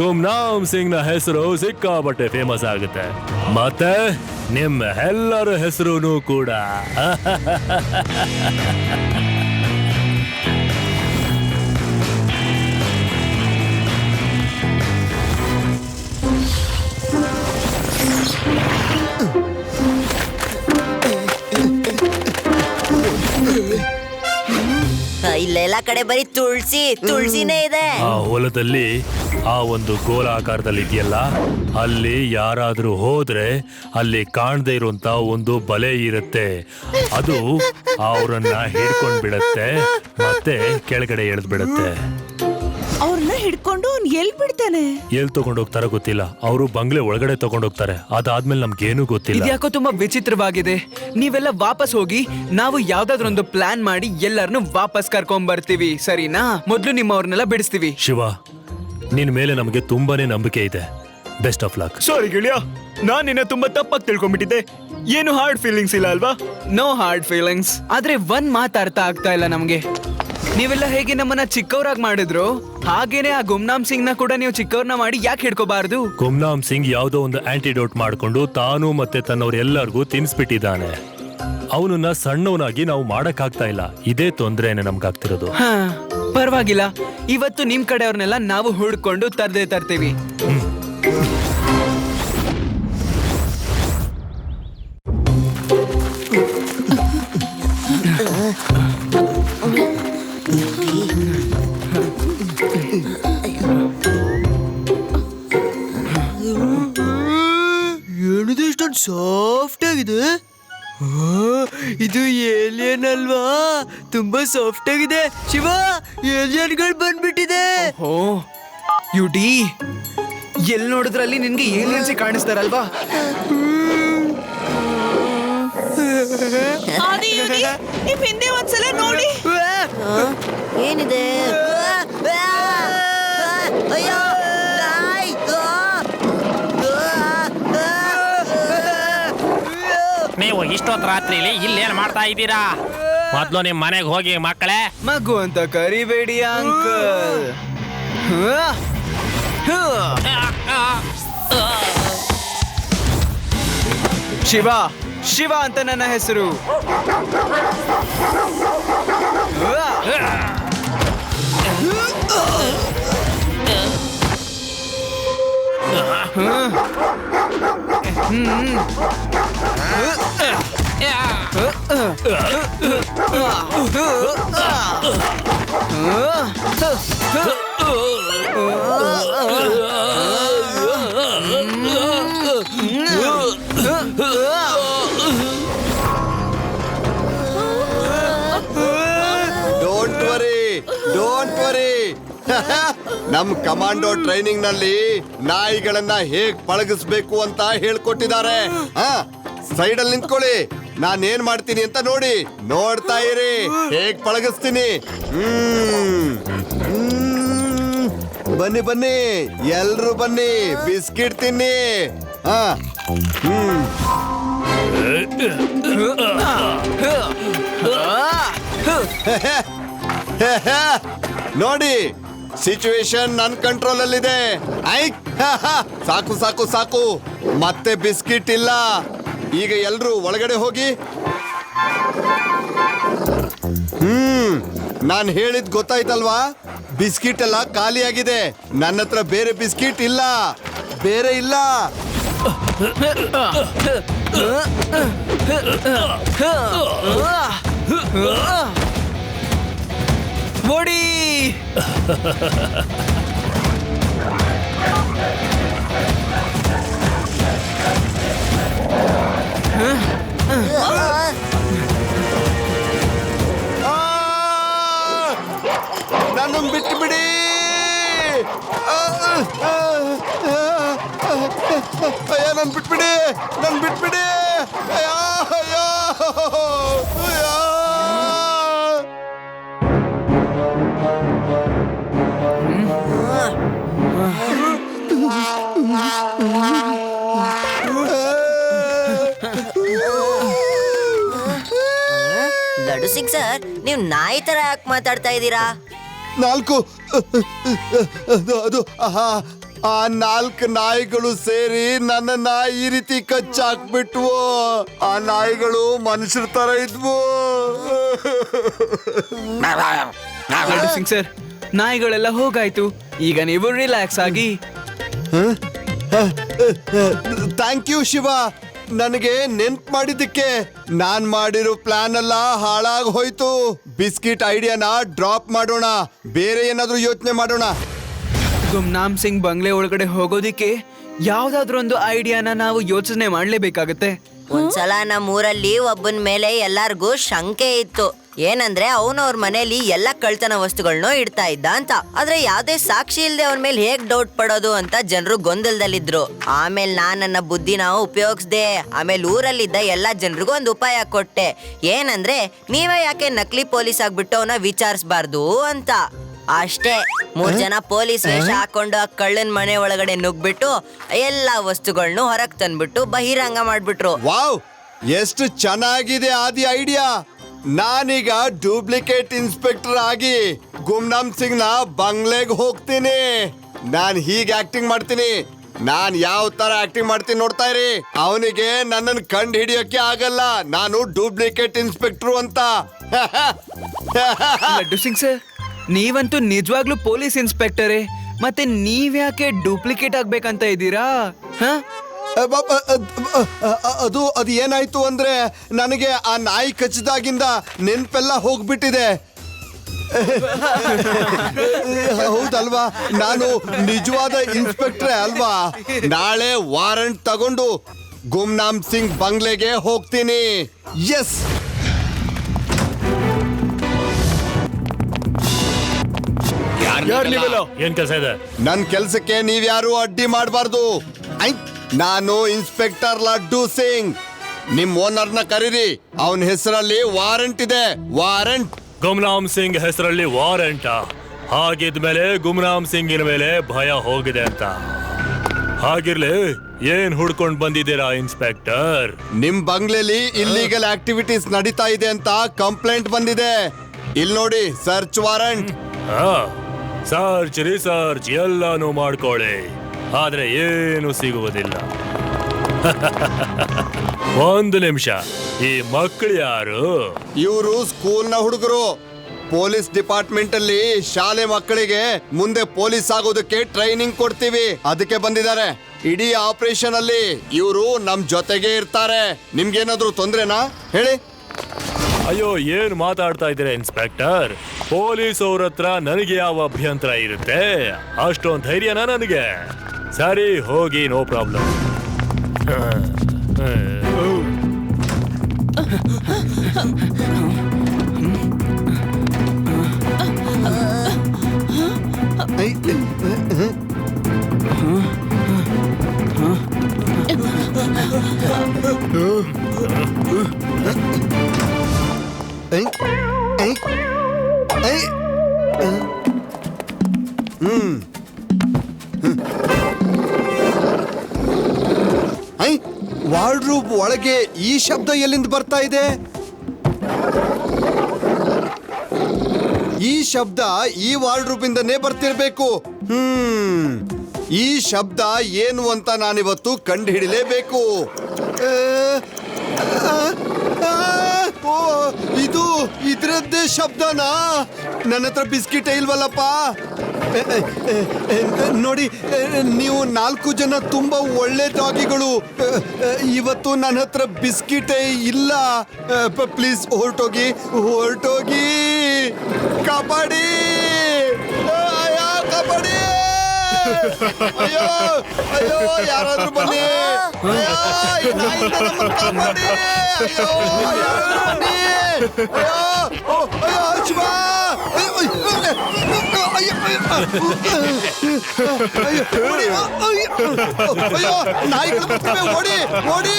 ಗುಮ್ನಾಮ್ ಸಿಂಗ್ ನ ಹೆಸರು ಸಿಕ್ಕಾಪಟ್ಟೆ ಫೇಮಸ್ ಆಗುತ್ತೆ, ಮತ್ತೆ ನಿಮ್ಮ ಎಲ್ಲರ ಹೆಸರು ಕೂಡ. ಇಲ್ಲೆಲ್ಲ ಕಡೆ ಬರೀ ತುಳಸಿನೇ ಇದೆ. ಆ ಹೊಲದಲ್ಲಿ ಆ ಒಂದು ಗೋಲಾಕಾರದಲ್ಲಿ ಇದೆಯಲ್ಲ, ಅಲ್ಲಿ ಯಾರಾದ್ರೂ ಹೋದ್ರೆ ಅಲ್ಲಿ ಕಾಣದೇ ಇರುವಂತ ಒಂದು ಬಲೆ ಇರುತ್ತೆ. ಅದು ಅವ್ರನ್ನ ಹಿಡ್ಕೊಂಡ್ ಬಿಡತ್ತೆ, ಮತ್ತೆ ಕೆಳಗಡೆ ಎಳೆದ್ ಬಿಡತ್ತೆ. ಅವ್ರನ್ನ ಹಿಡ್ಕೊಂಡು ಅವ್ನ್ ಎಲ್ ಬಿಡ್ತಾನೆ? ಎಲ್ ತಗೊಂಡೋಗ್ತಾರ ಗೊತ್ತಿಲ್ಲ. ಅವರು ಬಂಗ್ಲೆ ಒಳಗಡೆ ತಗೊಂಡೋಗ್ತಾರೆ. ಅದಾದ್ಮೇಲೆ ನಮ್ಗೇನು ಗೊತ್ತಿಲ್ಲ. ಇದ್ಯಾಕೋ ತುಂಬಾ ವಿಚಿತ್ರವಾಗಿದೆ. ನೀವೆಲ್ಲ ವಾಪಸ್ ಹೋಗಿ, ನಾವು ಯಾವ್ದಾದ್ರೊಂದು ಪ್ಲಾನ್ ಮಾಡಿ ಎಲ್ಲರನ್ನು ವಾಪಸ್ ಕರ್ಕೊಂಡ್ ಬರ್ತೀವಿ, ಸರಿನಾ? ಮೊದ್ಲು ನಿಮ್ಮವ್ರನ್ನೆಲ್ಲ ಬಿಡಿಸ್ತೀವಿ. ಶಿವ, ನಿನ್ ಮೇಲೆ ನಮಗೆ ತುಂಬಾನೇ ನಂಬಿಕೆ ಇದೆ. Best of luck. ಸಾರಿ ಗೆಳೆಯ, ನಾನ್ ನಿನ್ನ ತುಂಬಾ ತಪ್ಪಾಗಿ ತಿಳ್ಕೊಂಡ್ಬಿಟ್ಟಿದ್ದೆ. ಏನು ಹಾರ್ಡ್ ಫೀಲಿಂಗ್ಸ್ ಇಲ್ಲ ಅಲ್ವಾ? No hard feelings. ಆದ್ರೆ ಒಂದ್ ಮಾತು ಅರ್ಥ ಆಗ್ತಾ ಇಲ್ಲ ನಮ್ಗೆ. ನೀವೆಲ್ಲ ಹೇಗೆ ನಮ್ಮನ್ನ ಚಿಕ್ಕವರಾಗಿ ಮಾಡಿದ್ರು, ಹಾಗೇನೆ ಆ ಗುಮ್ನಾಮ್ ಸಿಂಗ್ ನ ಕೂಡ ನೀವು ಚಿಕ್ಕವ್ರನ್ನ ಮಾಡಿ ಯಾಕೆ ಹಿಡ್ಕೋಬಾರ್ದು? ಗುಮ್ನಾಮ್ ಸಿಂಗ್ ಯಾವುದೋ ಒಂದು ಆಂಟಿಡೋಟ್ ಮಾಡ್ಕೊಂಡು ತಾನು ಮತ್ತೆ ತನ್ನವ್ರೆಲ್ಲರಿಗೂ ತಿನ್ಸ್ಬಿಟ್ಟಿದ್ದಾನೆ. ಅವನನ್ನ ಸಣ್ಣವನಾಗಿ ನಾವು ಮಾಡಕ್ಕಾಗ್ತಾ ಇಲ್ಲ. ಇದೇ ತೊಂದ್ರೆನೆ ನಮ್ಗಾಗ್ತಿರೋದು. ಹಾ, ಪರವಾಗಿಲ್ಲ. ಇವತ್ತು ನಿಮ್ ಕಡೆಯವ್ರನ್ನೆಲ್ಲ ನಾವು ಹುಡ್ಕೊಂಡು ತರ್ತೀವಿ. ಏನಿದೆ ಇಷ್ಟೊಂದು ಸಾಫ್ಟ್ ಆಗಿದೆ? ಇದು ಏಲಿಯನ್ ಅಲ್ವಾ? ತುಂಬಾ ಸಾಫ್ಟ್ ಆಗಿದೆ. ಶಿವ, ಏಲಿಯನ್ಗಳು ಬಂದ್ಬಿಟ್ಟಿದೆ. ಓ ಯುಡಿ, ಎಲ್ಲಿ ನೋಡಿದ್ರಲ್ಲಿ ನಿನ್ಗೆ ಏಲಿಯನ್ಸ್ ಕಾಣಿಸ್ತಾರಲ್ವಾ? ನಿಮ್ ಹಿಂದೆ ಒಂದ್ಸಲ ನೋಡಿ. ಏನಿದೆ? ಅಯ್ಯೋ, ನೀವು ಇಷ್ಟೊತ್ತು ರಾತ್ರಿಲಿ ಇಲ್ಲೇನ್ ಮಾಡ್ತಾ ಇದ್ದೀರಾ? ಮೊದ್ಲು ನಿಮ್ ಮನೆಗೆ ಹೋಗಿ ಮಕ್ಕಳೇ. ಮಗು ಅಂತ ಕರಿಬೇಡಿ ಅಂಕಲ್. ಶಿವ, ಶಿವ ಅಂತ ನನ್ನ ಹೆಸರು. Don't worry. ನಮ್ ಕಮಾಂಡೋ ಟ್ರೈನಿಂಗ್ ನಲ್ಲಿ ನಾಯಿಗಳನ್ನ ಹೇಗ್ ಪಳಗಿಸ್ಬೇಕು ಅಂತ ಹೇಳ್ಕೊಟ್ಟಿದ್ದಾರೆ. ಸೈಡ್ ಅಲ್ಲಿ ನಿಂತ್ಕೊಳ್ಳಿ, ನಾನ್ ಏನ್ ಮಾಡ್ತೀನಿ ಅಂತ ನೋಡ್ತಾ ಇರಿ. ಹೇಗ್ ಪಳಗಿಸ್ತೀನಿ. ಬನ್ನಿ ಬನ್ನಿ, ಎಲ್ರು ಬನ್ನಿ, ಬಿಸ್ಕಿಟ್ ತಿನ್ನಿ. ನೋಡಿ, ಸಿಚುವೇಶನ್ ನನ್ ಕಂಟ್ರೋಲ್ ಅಲ್ಲಿದೆ. ಸಾಕು ಸಾಕು ಸಾಕು, ಮತ್ತೆ ಬಿಸ್ಕಿಟ್ ಇಲ್ಲ. ಈಗ ಎಲ್ರು ಒಳಗಡೆ ಹೋಗಿ. ನಾನ್ ಹೇಳಿದ್ ಗೊತ್ತಾಯ್ತಲ್ವಾ? ಬಿಸ್ಕಿಟ್ ಎಲ್ಲ ಖಾಲಿಯಾಗಿದೆ. ನನ್ನ ಹತ್ರ ಬೇರೆ ಬಿಸ್ಕಿಟ್ ಇಲ್ಲ, ಬೇರೆ ಇಲ್ಲ. ಓಡಿ. ನಾನು ಬಿಟ್ಟು ಬಿಡಿ. ಅಯ್ಯ, ನನ್ ಬಿಟ್ಬಿಡಿ, ನನ್ ಬಿಟ್ಬಿಡಿ. ಅಯ್ಯೋ ಅಯ್ಯೋ ಅಯ್ಯೋ. ಲಡ್ಡು ಸಿಂಗ್ ಸರ್, ನೀವು ನಾಯಿ ತರ ಯಾಕೆ ಮಾತಾಡ್ತಾ ಇದ್ದೀರಾ? 4 ಅದು ಆ 4 ನಾಯಿಗಳು ಸೇರಿ ನನ್ನನ್ನ ಈ ರೀತಿ ಕಚ್ಚಾಕ್ಬಿಟ್ವು. ಆ ನಾಯಿಗಳು ಮನುಷ್ಯರ ತರ ಇದ್ವು. ಲಡ್ಡು ಸಿಂಗ್ ಸರ್, ನಾಯಿಗಳೆಲ್ಲ ಹೋಗಾಯ್ತು. ಈಗ ನೀವು ರಿಲ್ಯಾಕ್ಸ್ ಆಗಿ. ಥ್ಯಾಂಕ್ ಯು ಶಿವ, ನನಗೆ ನೆನ್ಪ್ ಮಾಡಿದ್ದಕ್ಕೆ. ನಾನ್ ಮಾಡಿರೋ ಪ್ಲಾನ್ ಎಲ್ಲ ಹಾಳಾಗ್ ಹೋಯ್ತು. ಬಿಸ್ಕಿಟ್ ಐಡಿಯಾನ ಡ್ರಾಪ್ ಮಾಡೋಣ, ಬೇರೆ ಏನಾದ್ರೂ ಯೋಚನೆ ಮಾಡೋಣ. ಗುಮ್ನಾಮ್ ಸಿಂಗ್ ಬಂಗ್ಲೆ ಒಳಗಡೆ ಹೋಗೋದಿಕ್ಕೆ ಯಾವ್ದಾದ್ರು ಒಂದು ಐಡಿಯಾನ ನಾವು ಯೋಚನೆ ಮಾಡ್ಲೇಬೇಕಾಗತ್ತೆ. ಒಂದ್ಸಲ ನಮ್ಮೂರಲ್ಲಿ ಒಬ್ಬನ ಮೇಲೆ ಎಲ್ಲಾರ್ಗೂ ಶಂಕೆ ಇತ್ತು. ಏನಂದ್ರೆ ಅವನವ್ರ ಮನೇಲಿ ಎಲ್ಲ ಕಳ್ತನ ವಸ್ತುಗಳನ್ನೂ ಇಡ್ತಾ ಇದ್ದ ಅಂತ. ಆದ್ರೆ ಯಾವ್ದೇ ಸಾಕ್ಷಿ ಇಲ್ದೆ ಅವನ ಮೇಲೆ ಹೇಗ್ ಡೌಟ್ ಪಡೋದು ಅಂತ ಜನರು ಗೊಂದಲದಲ್ಲಿದ್ರು. ಆಮೇಲೆ ನನ್ನ ಬುದ್ಧಿನ ಉಪಯೋಗಿಸ್ದೆ. ಆಮೇಲೆ ಊರಲ್ಲಿದ್ದ ಎಲ್ಲಾ ಜನರಿಗೂ ಒಂದು ಉಪಾಯ ಕೊಟ್ಟೆ. ಏನಂದ್ರೆ ನೀವೇ ಯಾಕೆ ನಕಲಿ ಪೊಲೀಸ್ ಆಗ್ಬಿಟ್ಟು ಅವನ ವಿಚಾರಿಸಬಾರ್ದು ಅಂತ. ಅಷ್ಟೇ, 3 ಜನ ಪೊಲೀಸ್ ವೇಷ ಹಾಕೊಂಡು ಆ ಕಳ್ಳನ್ ಮನೆ ಒಳಗಡೆ ನುಗ್ಬಿಟ್ಟು ಎಲ್ಲಾ ವಸ್ತುಗಳನ್ನೂ ಹೊರಗ್ ತಂದ್ಬಿಟ್ಟು ಬಹಿರಂಗ ಮಾಡ್ಬಿಟ್ರು. ವಾವ್, ಎಷ್ಟು ಚೆನ್ನಾಗಿದೆ ಆದಿ ಐಡಿಯಾ. ನಾನೀಗ ಡೂಪ್ಲಿಕೇಟ್ ಇನ್ಸ್ಪೆಕ್ಟರ್ ಆಗಿ ಗುಮ್ನಾಮ್ ಸಿಂಗ್ ನ ಬಂಗ್ಲೆಗ್ ಹೋಗ್ತೀನಿ. ನಾನ್ ಹೀಗೆ ಆಕ್ಟಿಂಗ್ ಮಾಡ್ತೀನಿ. ನಾನ್ ಯಾವ ತರ ಆಕ್ಟಿಂಗ್ ಮಾಡ್ತೀನಿ ನೋಡ್ತಾ ಇರಿ. ಅವನಿಗೆ ನನ್ನನ್ನು ಕಂಡು ಹಿಡಿಯೋಕೆ ಆಗಲ್ಲ, ನಾನು ಡೂಪ್ಲಿಕೇಟ್ ಇನ್ಸ್ಪೆಕ್ಟರ್ ಅಂತ. ಲಡ್ಡು ಸಿಂಗ್ ಸರ್, ನೀವಂತೂ ನಿಜವಾಗ್ಲೂ ಪೊಲೀಸ್ ಇನ್ಸ್ಪೆಕ್ಟರೇ. ಮತ್ತೆ ನೀವ್ಯಾಕೆ ಡೂಪ್ಲಿಕೇಟ್ ಆಗ್ಬೇಕಂತ ಇದ್ದೀರಾ? ಅದು ಏನಾಯ್ತು ಅಂದ್ರೆ, ನನಗೆ ಆ ನಾಯಿ ಕಚ್ಚಿದಾಗಿಂದ ನೆನ್ಪೆಲ್ಲ ಹೋಗ್ಬಿಟ್ಟಿದೆ. ಹೌದಲ್ವಾ, ನಾನು ನಿಜವಾದ ಇನ್ಸ್ಪೆಕ್ಟ್ರೇ ಅಲ್ವಾ. ನಾಳೆ ವಾರಂಟ್ ತಗೊಂಡು ಗುಮ್ನಾಮ್ ಸಿಂಗ್ ಬಂಗ್ಲೆಗೆ ಹೋಗ್ತೀನಿ. ಎಸ್, ಏನ್ ಕೆಲಸ ಇದೆ? ನನ್ ಕೆಲ್ಸಕ್ಕೆ ನೀವ್ಯಾರು ಅಡ್ಡಿ ಮಾಡಬಾರ್ದು. ನಾನು ಇನ್ಸ್ಪೆಕ್ಟರ್ ಲಡ್ಡು ಸಿಂಗ್. ನಿಮ್ ಓನರ್ನ ಕರೀರಿ, ಅವನ ಹೆಸರಲ್ಲಿ ವಾರಂಟ್ ಇದೆ. ವಾರಂಟ್. ಗುಮ್ನಾಮ್ ಸಿಂಗ್ ಹೆಸರಲ್ಲಿ ವಾರಂಟ್. ಹಾಗಿದ್ಮೇಲೆ ಗುಮ್ನಾಮ್ ಸಿಂಗಿನ ಮೇಲೆ ಭಯ ಹೋಗಿದೆ ಅಂತ. ಹಾಗಿರ್ಲಿ, ಏನ್ ಹುಡ್ಕೊಂಡ್ ಬಂದಿದ್ದೀರಾ ಇನ್ಸ್ಪೆಕ್ಟರ್? ನಿಮ್ ಬಂಗ್ಲೆಲಿ ಇಲ್ಲಿಗಲ್ ಆಕ್ಟಿವಿಟೀಸ್ ನಡೀತಾ ಇದೆ ಅಂತ ಕಂಪ್ಲೇಂಟ್ ಬಂದಿದೆ. ಇಲ್ಲಿ ನೋಡಿ, ಸರ್ಚ್ ವಾರಂಟ್. ಸರ್ಚ್ ರಿಸರ್ಚ್ ಎಲ್ಲಾನು ಮಾಡ್ಕೊಳ್ಳಿ, ಆದ್ರೆ ಏನು ಸಿಗುವುದಿಲ್ಲ. ಒಂದು ನಿಮಿಷ, ಈ ಮಕ್ಕಳು ಯಾರು? ಇವರು ಸ್ಕೂಲ್ನ ಹುಡುಗರು. ಪೊಲೀಸ್ ಡಿಪಾರ್ಟ್ಮೆಂಟ್ ಅಲ್ಲಿ ಶಾಲೆ ಮಕ್ಕಳಿಗೆ ಮುಂದೆ ಪೊಲೀಸ್ ಆಗೋದಕ್ಕೆ ಟ್ರೈನಿಂಗ್ ಕೊಡ್ತೀವಿ, ಅದಕ್ಕೆ ಬಂದಿದ್ದಾರೆ. ಇಡೀ ಆಪರೇಷನ್ ಅಲ್ಲಿ ಇವರು ನಮ್ ಜೊತೆಗೆ ಇರ್ತಾರೆ. ನಿಮ್ಗೇನಾದ್ರೂ ತೊಂದ್ರೆನಾ ಹೇಳಿ? ಅಯ್ಯೋ, ಏನ್ ಮಾತಾಡ್ತಾ ಇದ್ದೀರಾ ಇನ್ಸ್ಪೆಕ್ಟರ್? ಪೊಲೀಸ್ ಅವ್ರ ಹತ್ರ ನನಗೆ ಯಾವ ಅಭ್ಯಂತರ ಇರುತ್ತೆ? ಅಷ್ಟೊಂದು ಧೈರ್ಯನಾ ನನಗೆ? ಸರಿ, ಹೋಗಿ, ನೋ ಪ್ರಾಬ್ಲಮ್. ವಾರ್ಡ್ರೂಮ್ ಒಳಗೆ ಈ ಶಬ್ದ ಎಲ್ಲಿಂದ ಬರ್ತಾ ಇದೆ? ಈ ಶಬ್ದ ಈ ವಾರ್ಡ್ರೂಮ್ ಇಂದನೇ ಬರ್ತಿರ್ಬೇಕು. ಈ ಶಬ್ದ ಏನು ಅಂತ ನಾನಿವತ್ತು ಕಂಡು ಹಿಡಿಲೇಬೇಕು. ಇದು ಇದ್ರದ್ದೇ ಶಬ್ದನಾ? ನನ್ನ ಹತ್ರ ಬಿಸ್ಕಿಟ್ ಇಲ್ವಲ್ಲಪ್ಪ. ನೋಡಿ, ನೀವು 4 ಜನ ತುಂಬಾ ಒಳ್ಳೆ ಡಾಗಿಗಳು. ಇವತ್ತು ನನ್ನ ಹತ್ರ ಬಿಸ್ಕಿಟೇ ಇಲ್ಲ. ಪ್ಲೀಸ್ ಹೊರಟೋಗಿ, ಕಾಪಾಡಿ, ಕಾಪಾಡಿ. ಅಯ್ಯೋ ಅಯ್ಯೋ, ಯಾರಾದ್ರೂ ಬನ್ನಿ. ಕಾಪಾಡಿ, ಅಯ್ಯೋ ಯಾರಾದ್ರೂ ಬನ್ನಿ. ಅಯ್ಯೋ ಶಿವ, ಅಯ್ಯೋ ನಾಯಿಗಳು ಬರ್ತವೆ, ಓಡಿ ಓಡಿ.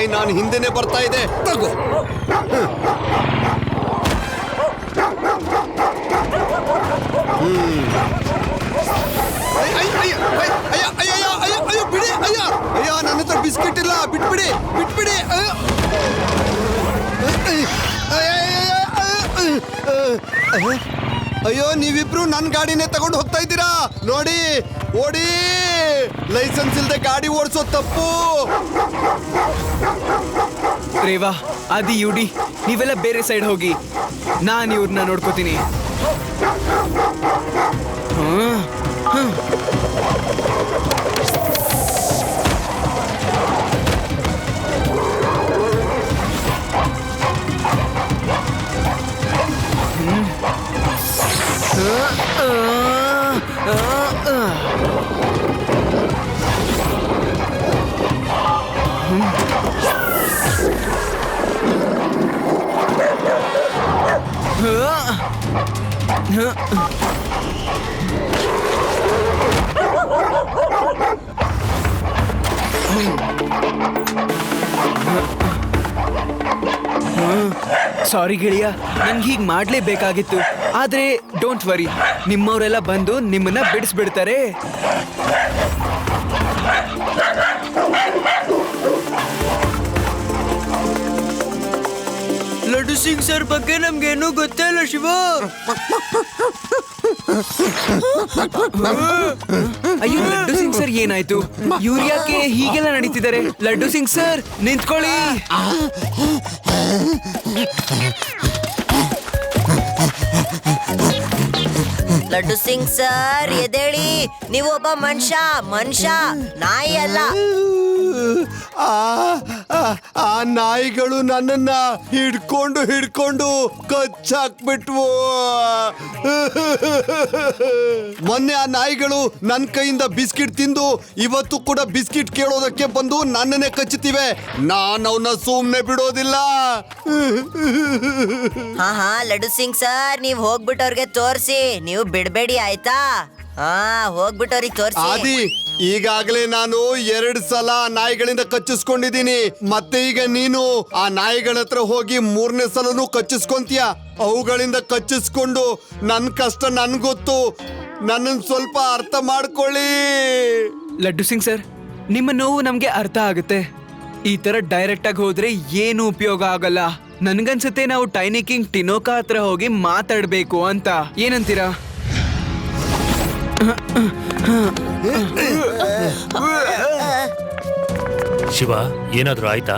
ನಾಯಿ ನಾನು ಹಿಂದೆನೆ ಬರ್ತಾ ಇದೆ. ತಗೋ. ಅಯ್ಯೋ ಬಿಡಿ. ಅಯ್ಯೋ ನನ್ನ ಹತ್ರ ಬಿಸ್ಕೆಟ್ ಇಲ್ಲ. ಬಿಟ್ಬಿಡಿ. ಅಯ್ಯೋ ನೀವಿಬ್ರು ನನ್ನ ಗಾಡಿನೇ ತಗೊಂಡು ಹೋಗ್ತಾ ಇದ್ದೀರಾ ನೋಡಿ. ಓಡಿ. ಲೈಸೆನ್ಸ್ ಇಲ್ಲದೆ ಗಾಡಿ ಓಡಿಸೋ ತಪ್ಪು. ರೇವಾ, ಆದಿ, ಯುಡಿ, ನೀವೆಲ್ಲ ಬೇರೆ ಸೈಡ್ ಹೋಗಿ, ನಾನು ಇವ್ರನ್ನ ನೋಡ್ಕೋತೀನಿ. ಸಾರಿ ಗೆಳೆಯ, ನಂಗೆ ಹೀಗೆ ಮಾಡ್ಲೇಬೇಕಾಗಿತ್ತು. ಆದ್ರೆ ಡೋಂಟ್ ವರಿ, ನಿಮ್ಮವರೆಲ್ಲ ಬಂದು ನಿಮ್ಮನ್ನ ಬಿಡಿಸ್ಬಿಡ್ತಾರೆ. ಲಡ್ಡು ಸಿಂಗ್ ಸರ್ ಬಗ್ಗೆ ನಮ್ಗೇನು ಗೊತ್ತೇ ಇಲ್ಲ ಶಿವ. ಅಯ್ಯೋ ಲಡ್ಡು ಸಿಂಗ್ ಸರ್ ಏನಾಯ್ತು? ಇವ್ರು ಯಾಕೆ ಹೀಗೆಲ್ಲ ನಡೀತಿದ್ದಾರೆ? ಲಡ್ಡು ಸಿಂಗ್ ಸರ್ ನಿಂತ್ಕೊಳ್ಳಿ. ಲಡ್ಡು ಸಿಂಗ್ ಸರ್ ಎದೇಳಿ, ನೀವು ಒಬ್ಬ ಮನುಷ್ಯ, ನಾಯಿ ಅಲ್ಲ. ಆ ನಾಯಿಗಳು ನನ್ನನ್ನ ಹಿಡ್ಕೊಂಡು ಕಚ್ಚಾಕ್ಬಿಟ್ವು. ಮೊನ್ನೆ ಆ ನಾಯಿಗಳು ನನ್ನ ಕೈಯಿಂದ ಬಿಸ್ಕಿಟ್ ತಿಂದು ಇವತ್ತು ಕೂಡ ಬಿಸ್ಕಿಟ್ ಕೇಳೋದಕ್ಕೆ ಬಂದು ನನ್ನನ್ನೇ ಕಚ್ಚುತ್ತಿವೆ. ನಾನು ಅವನ್ನ ಸುಮ್ನೆ ಬಿಡೋದಿಲ್ಲ. ಹಾ ಲಡ್ಡು ಸಿಂಗ್ ಸರ್, ನೀವ್ ಹೋಗ್ಬಿಟ್ಟವ್ರಿಗೆ ತೋರ್ಸಿ, ನೀವು ಬಿಡ್ಬೇಡಿ ಆಯ್ತಾ? ಹೋಗ್ಬಿಟ್ಟವ್ರಿಗೆ ತೋರ್ಸಿ. ಆದಿ, ಈಗಾಗಲೇ ನಾನು 2 ಸಲ ನಾಯಿಗಳಿಂದ ಕಚ್ಚಿಸ್ಕೊಂಡಿದ್ದೀನಿ. ಮತ್ತೆ ಈಗ ನೀನು ಆ ನಾಯಿಗಳ ಹತ್ರ ಹೋಗಿ 3ನೇ ಸಲನೂ ಕಚ್ಚಿಸ್ಕೊಂತೀಯ. ಅವುಗಳಿಂದ ಕಚ್ಚಿಸ್ಕೊಂಡು ನನ್ನ ಕಷ್ಟ ನನ್ ಗೊತ್ತು. ನನ್ನನ್ನು ಸ್ವಲ್ಪ ಅರ್ಥ ಮಾಡ್ಕೊಳ್ಳಿ. ಲಡ್ಡು ಸಿಂಗ್ ಸರ್, ನಿಮ್ಮ ನೋವು ನಮ್ಗೆ ಅರ್ಥ ಆಗುತ್ತೆ. ಈ ತರ ಡೈರೆಕ್ಟ್ ಆಗಿ ಹೋದ್ರೆ ಏನು ಉಪಯೋಗ ಆಗಲ್ಲ. ನನ್ಗನ್ಸುತ್ತೆ ನಾವು ಟೈನಿ ಕಿಂಗ್ ಟಿನೋಕಾ ಹತ್ರ ಹೋಗಿ ಮಾತಾಡ್ಬೇಕು ಅಂತ. ಏನಂತೀರಾ? ಶಿವ, ಏನಾದ್ರೂ ಆಯ್ತಾ?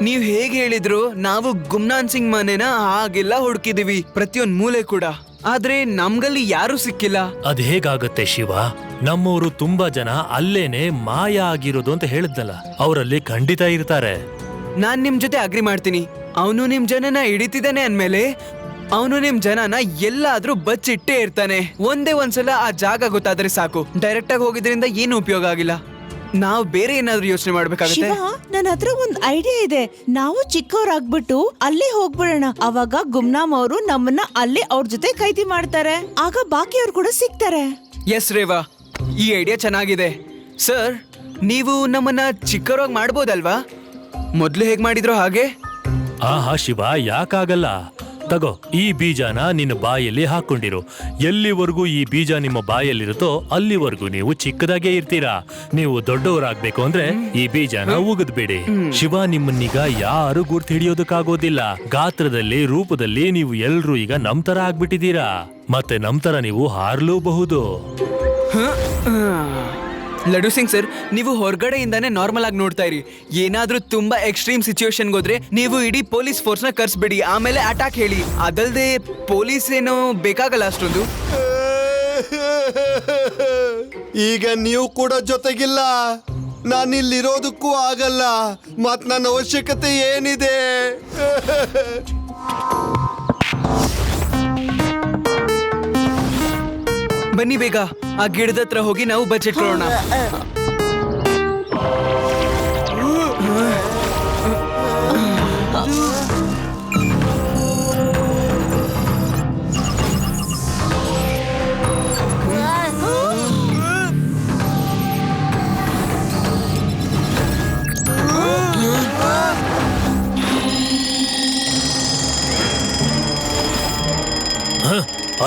ನೀವ್ ಹೇಗ್ ಹೇಳಿದ್ರು, ನಾವು ಗುಮ್ನಾನ್ ಸಿಂಗ್ ಮನೆನ ಹಾಗೆಲ್ಲ ಹುಡುಕಿದೀವಿ, ಪ್ರತಿಯೊಂದ್ ಮೂಲೆ ಕೂಡ. ಆದ್ರೆ ನಮ್ಗಲ್ಲಿ ಯಾರು ಸಿಕ್ಕಿಲ್ಲ. ಅದ್ ಹೇಗಾಗತ್ತೆ ಶಿವ? ನಮ್ಮವರು ತುಂಬಾ ಜನ ಅಲ್ಲೇನೆ ಮಾಯ ಆಗಿರೋದು ಅಂತ ಹೇಳಿದ್ನಲ್ಲ, ಅವರಲ್ಲಿ ಖಂಡಿತ ಇರ್ತಾರೆ. ನಾನ್ ನಿಮ್ ಜೊತೆ ಅಗ್ರಿ ಮಾಡ್ತೀನಿ. ಅವನು ನಿಮ್ ಜನನ ಹಿಡಿತಿದ್ದಾನೆ ಅಂದ್ಮೇಲೆ ಅವನು ನಿಮ್ ಜನನ ಎಲ್ಲಾದ್ರೂ ಬಚ್ಚಿಟ್ಟೇ ಇರ್ತಾನೆ. ಒಂದ್ಸಲ ಆ ಜಾಗ ಗೊತ್ತಾದ್ರೆ ಸಾಕು. ಡೈರೆಕ್ಟ್ ಆಗಿ ಹೋಗಿದ್ರಿಂದ ಏನು ಉಪಯೋಗ ಆಗಿಲ್ಲ. ನಾವು ಬೇರೆ ಏನಾದ್ರೂ ಯೋಚನೆ ಮಾಡ್ಬೇಕಾಗುತ್ತೆ. ನನ್ನ ಹತ್ರ ಒಂದ್ ಐಡಿಯಾ ಇದೆ. ನಾವು ಚಿಕ್ಕವರಾಗ್ಬಿಟ್ಟು ಅಲ್ಲೇ ಹೋಗ್ಬಿಡೋಣ. ಅವಾಗ ಗುಮ್ನಾಮ್ ಅವರು ನಮ್ಮನ್ನ ಅಲ್ಲೇ ಅವ್ರ ಜೊತೆ ಖೈದಿ ಮಾಡ್ತಾರೆ. ಆಗ ಬಾಕಿಯವ್ರು ಕೂಡ ಸಿಗ್ತಾರೆ. ಎಸ್ ರೇವಾ, ಈ ಐಡಿಯಾ ಚೆನ್ನಾಗಿದೆ. ಸರ್, ನೀವು ನಮ್ಮನ್ನ ಚಿಕ್ಕವರಾಗಿ ಮಾಡ್ಬೋದಲ್ವಾ? ಮೊದ್ಲು ಹೇಗ್ ಮಾಡಿದ್ರು ಹಾಗೆ? ಆಹಾ ಶಿವ, ಯಾಕಾಗಲ್ಲ. ತಗೋ, ಈ ಬೀಜನ ನಿನ್ನ ಬಾಯಲ್ಲಿ ಹಾಕೊಂಡಿರು. ಎಲ್ಲಿವರೆಗೂ ಈ ಬೀಜ ನಿಮ್ಮ ಬಾಯಲ್ಲಿರುತ್ತೋ ಅಲ್ಲಿವರೆಗೂ ನೀವು ಚಿಕ್ಕದಾಗೇ ಇರ್ತೀರಾ. ನೀವು ದೊಡ್ಡವರಾಗ್ಬೇಕು ಅಂದ್ರೆ ಈ ಬೀಜನ ಉಗಿದ್ಬಿಡಿ. ಶಿವ, ನಿಮ್ಮನ್ನೀಗ ಯಾರು ಗುರ್ತು ಹಿಡಿಯೋದಕ್ಕಾಗೋದಿಲ್ಲ. ಗಾತ್ರದಲ್ಲಿ, ರೂಪದಲ್ಲಿ ನೀವು ಎಲ್ರೂ ಈಗ ನಮ್ ತರ ಆಗ್ಬಿಟ್ಟಿದ್ದೀರಾ. ಮತ್ತೆ ನಮ್ ತರ ನೀವು ಹಾರ್ಲೂಬಹುದು. ಲಡ್ಡು ಸಿಂಗ್ ಸರ್, ನೀವು ಹೊರಗಡೆಯಿಂದಾನೇ ನಾರ್ಮಲ್ ಆಗಿ ನೋಡ್ತಾ ಇರಿ. ಏನಾದ್ರೂ ತುಂಬಾ ಎಕ್ಸ್ಟ್ರೀಮ್ ಸಿಚುವೇಶನ್ ಹೋದ್ರೆ ನೀವು ಇಡೀ ಪೊಲೀಸ್ ಫೋರ್ಸ್ ನ ಕರ್ಸ್ಬಿಡಿ. ಆಮೇಲೆ ಅಟ್ಯಾಕ್ ಹೇಳಿ. ಅದಲ್ದೆ ಪೊಲೀಸ್ ಏನೋ ಬೇಕಾಗಲ್ಲ ಅಷ್ಟೊಂದು. ಈಗ ನೀವು ಕೂಡ ಜೊತೆಗಿಲ್ಲ. ನಾನಿಲ್ಲಿರೋದಕ್ಕೂ ಆಗಲ್ಲ. ಮತ್ ನನ್ನ ಅವಶ್ಯಕತೆ ಏನಿದೆ? ಬನ್ನಿ ಬೇಗ, ಆ ಗಿಡದ ಹತ್ರ ಹೋಗಿ ನಾವು ಬಚ್ಚಿಟ್ಕೊಳ್ಳೋಣ.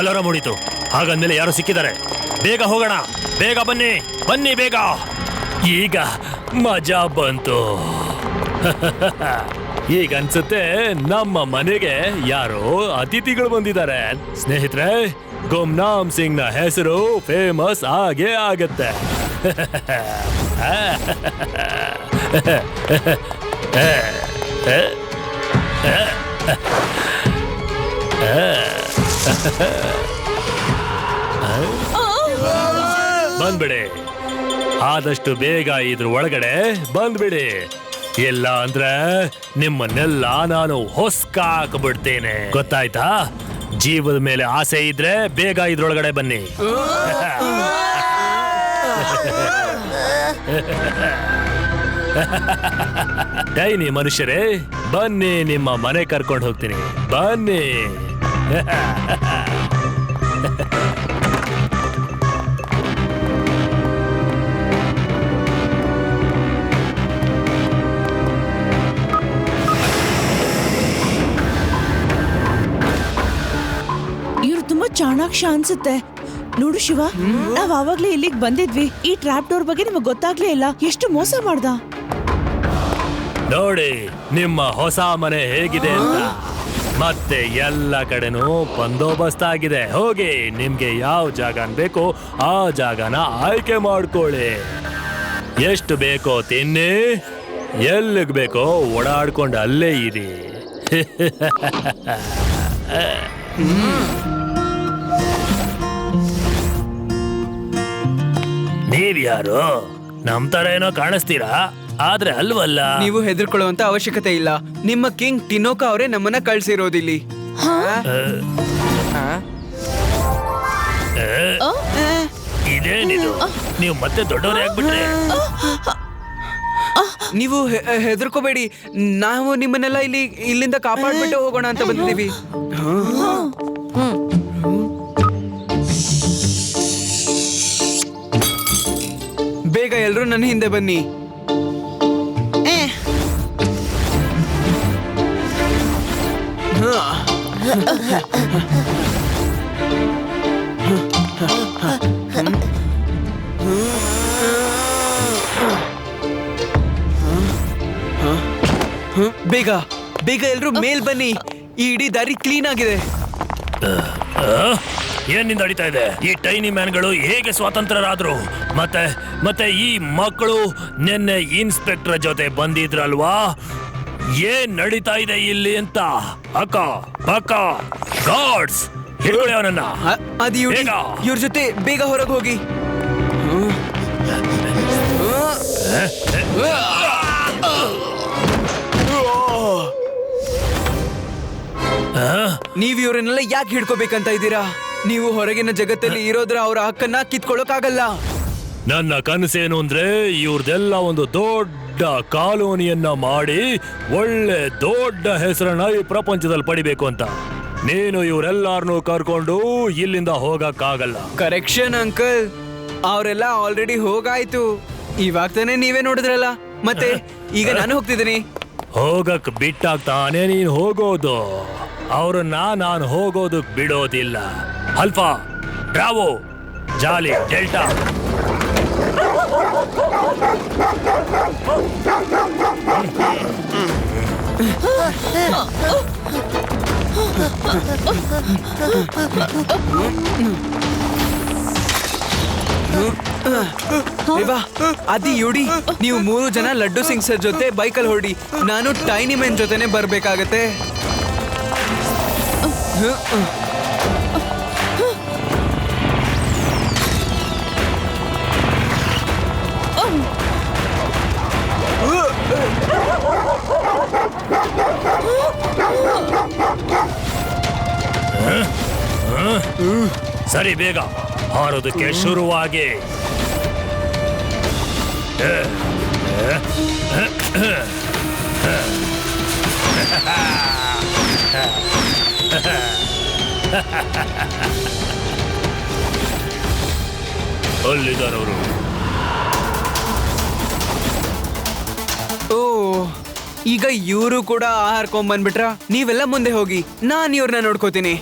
ಅಲಾರಾಮ್ ಹೊಡಿತು. ಹಾಗಂದ್ಮೇಲೆ ಯಾರು ಸಿಕ್ಕಿದ್ದಾರೆ. ಬೇಗ ಹೋಗೋಣ, ಬೇಗ ಬನ್ನಿ ಬನ್ನಿ ಬೇಗ. ಈಗ ಮಜಾ ಬಂತು. ಈಗ ಅನ್ಸುತ್ತೆ ನಮ್ಮ ಮನೆಗೆ ಯಾರೋ ಅತಿಥಿಗಳು ಬಂದಿದ್ದಾರೆ. ಸ್ನೇಹಿತರೆ, ಗುಮ್ನಾಮ್ ಸಿಂಗ್ ನ ಹೆಸರು ಫೇಮಸ್ ಆಗೇ ಆಗತ್ತೆ. ಬಂದ್ಬಿಡಿ, ಆದಷ್ಟು ಬೇಗ ಇದ್ರ ಒಳಗಡೆ ಬಂದ್ಬಿಡಿ. ಇಲ್ಲ ಅಂದ್ರೆ ನಿಮ್ಮನ್ನೆಲ್ಲ ನಾನು ಹೊಸ್ಕಾಕ್ಬಿಡ್ತೇನೆ, ಗೊತ್ತಾಯ್ತಾ? ಜೀವದ ಮೇಲೆ ಆಸೆ ಇದ್ರೆ ಬೇಗ ಇದ್ರೊಳಗಡೆ ಬನ್ನಿ. ಟೈನಿ ಮನುಷ್ಯರೇ, ಬನ್ನಿ, ನಿಮ್ಮ ಮನೆ ಕರ್ಕೊಂಡು ಹೋಗ್ತೀನಿ, ಬನ್ನಿ. ಇವ್ರು ತುಂಬಾ ಚಾಣಾಕ್ಷ ಅನ್ಸುತ್ತೆ. ನೋಡು ಶಿವ, ನಾವ್ ಆವಾಗ್ಲೇ ಇಲ್ಲಿಗೆ ಬಂದಿದ್ವಿ. ಈ ಟ್ರ್ಯಾಪ್ ಡೋರ್ ಬಗ್ಗೆ ನಿಮಗ್ ಗೊತ್ತಾಗ್ಲೇ ಇಲ್ಲ. ಎಷ್ಟು ಮೋಸ ಮಾಡ್ದ ನೋಡಿ ನಿಮ್ಮ ಹೊಸ ಮನೆ ಹೇಗಿದೆ ಅಂತ. ಮತ್ತೆ ಎಲ್ಲ ಕಡೆನೂ ಬಂದೋಬಸ್ತ್ ಆಗಿದೆ. ಹೋಗಿ, ನಿಮ್ಗೆ ಯಾವ ಜಾಗ ಬೇಕೋ ಆ ಜಾಗನ ಆಯ್ಕೆ ಮಾಡ್ಕೊಳ್ಳಿ. ಎಷ್ಟು ಬೇಕೋ ತಿನ್ನಿ, ಎಲ್ಲಿಗ್ ಬೇಕೋ ಓಡಾಡ್ಕೊಂಡು ಅಲ್ಲೇ ಇರಿ. ನೀವ್ಯಾರು? ನಮ್ ತರ ಏನೋ ಕಾಣಿಸ್ತೀರಾ, ಆದ್ರೆ ಅಲ್ವಲ್ಲ. ನೀವು ಹೆದರ್ಕೊಳ್ಳುವಂತ ಅವಶ್ಯಕತೆ ಇಲ್ಲ. ನಿಮ್ಮ ಕಿಂಗ್ ಟಿನೋಕಾ ಅವರೇ ನಮ್ಮನ್ನ ಕಳ್ಸಿರೋದಿಲ್ಲಿ. ಇದೇನಿದು? ನೀವು ಮತ್ತೆ ದೊಡ್ಡವರೇ ಆಗ್ಬಿಟ್ರೆ. ನೀವು ಹೆದರ್ಕೋಬೇಡಿ, ನಾವು ನಿಮ್ಮನ್ನೆಲ್ಲ ಇಲ್ಲಿಂದ ಕಾಪಾಡ್ಬಿಟ್ಟು ಹೋಗೋಣ ಅಂತ ಬಂದಿದ್ದೀವಿ. ಬೇಗ ಎಲ್ರೂ ನನ್ನ ಹಿಂದೆ ಬನ್ನಿ. ಬೇಗ ಬೇಗ ಎಲ್ರೂ ಮೇಲ್ ಬನ್ನಿ. ಈ ಇಡೀ ದಾರಿ ಕ್ಲೀನ್ ಆಗಿದೆ. ಏನಿಂದ ನಡೀತಾ ಇದೆ? ಈ ಟೈನಿ ಮ್ಯಾನ್ಗಳು ಹೇಗೆ ಸ್ವಾತಂತ್ರ್ಯರಾದ್ರು? ಮತ್ತೆ ಈ ಮಕ್ಕಳು ನಿನ್ನೆ ಇನ್ಸ್ಪೆಕ್ಟರ್ ಜೊತೆ ಬಂದಿದ್ರಲ್ವಾ? ಏನ್ ನಡೀತಾ ಇದೆ ಇಲ್ಲಿ ಅಂತ? ಅಕ್ಕ ಗಾರ್ಡ್ಸ್, ಹಿಡ್ಕೊಳ್ಳಿ ಅವನನ್ನ. ಅದು ಇವ್ರ ಜೊತೆ ಬೇಗ ಹೊರಗೆ ಹೋಗಿ. ನೀವ್ ಇವ್ರನ್ನೆಲ್ಲ ಯಾಕೆ ಹಿಡ್ಕೋಬೇಕಂತ ಇದ್ದೀರಾ? ನೀವು ಹೊರಗಿನ ಜಗತ್ತಲ್ಲಿ ಇರೋದ್ರ ಅವ್ರ ಹಕ್ಕನ್ನ ಕಿತ್ಕೊಳ್ಳೋಕಾಗಲ್ಲ. ನನ್ನ ಕನಸೇನು ಅಂದ್ರೆ ಇವ್ರದೆಲ್ಲ ಒಂದು ದೊಡ್ಡ ಕಾಲೋನಿಯನ್ನ ಮಾಡಿ ಒಳ್ಳೆ ದೊಡ್ಡ ಹೆಸರನ್ನ ಈ ಪ್ರಪಂಚದಲ್ಲಿ ಪಡಿಬೇಕು ಅಂತ. ನೀನು ಇವರೆಲ್ಲಾರನ್ನೂ ಕರ್ಕೊಂಡು ಇಲ್ಲಿಂದ ಹೋಗಕ್ಕಾಗಲ್ಲ. ಕರೆಕ್ಷನ್ ಅಂಕಲ್, ಅವರೆಲ್ಲ ಆಲ್ರೆಡಿ ಹೋಗಾಯ್ತು. ಇವಾಗ ತಾನೇ ನೀವೇ ನೋಡಿದ್ರಲ್ಲ. ಮತ್ತೆ ಈಗ ನಾನು ಹೋಗ್ತಿದ್ದೀನಿ. ಹೋಗಕ್ ಬಿಟ್ಟಾಗ್ತಾನೆ ನೀನ್ ಹೋಗೋದು. ಅವ್ರನ್ನ ನಾನು ಹೋಗೋದಕ್ ಬಿಡೋದಿಲ್ಲ. ಅಲ್ಫಾ, ಬ್ರಾವೋ, ಜಾಲಿ, ಡೆಲ್ಟಾ. ಅದಿ ಯುಡಿ, ನೀವು 3 ಜನ ಲಡ್ಡು ಸಿಂಗ್ ಸರ್ ಜೊತೆ ಬೈಕಲ್ಲಿ ಹೊರಡಿ. ನಾನು ಟೈನಿ ಮ್ಯಾನ್ ಜೊತೆನೆ ಬರ್ಬೇಕಾಗತ್ತೆ. ಸರಿ, ಬೇಗ ಹಾರೋದಕ್ಕೆ ಶುರುವಾಗಿ. ಅಲ್ಲಿದ್ದಾರವರು. ಓ, ಈಗ ಇವರು ಕೂಡ ಆಹಾರ ಕೊಂಬಂದ್ಬಿಟ್ರ. ನೀವೆಲ್ಲ ಮುಂದೆ ಹೋಗಿ, ನಾನು ಇವ್ರನ್ನ ನೋಡ್ಕೋತೀನಿ.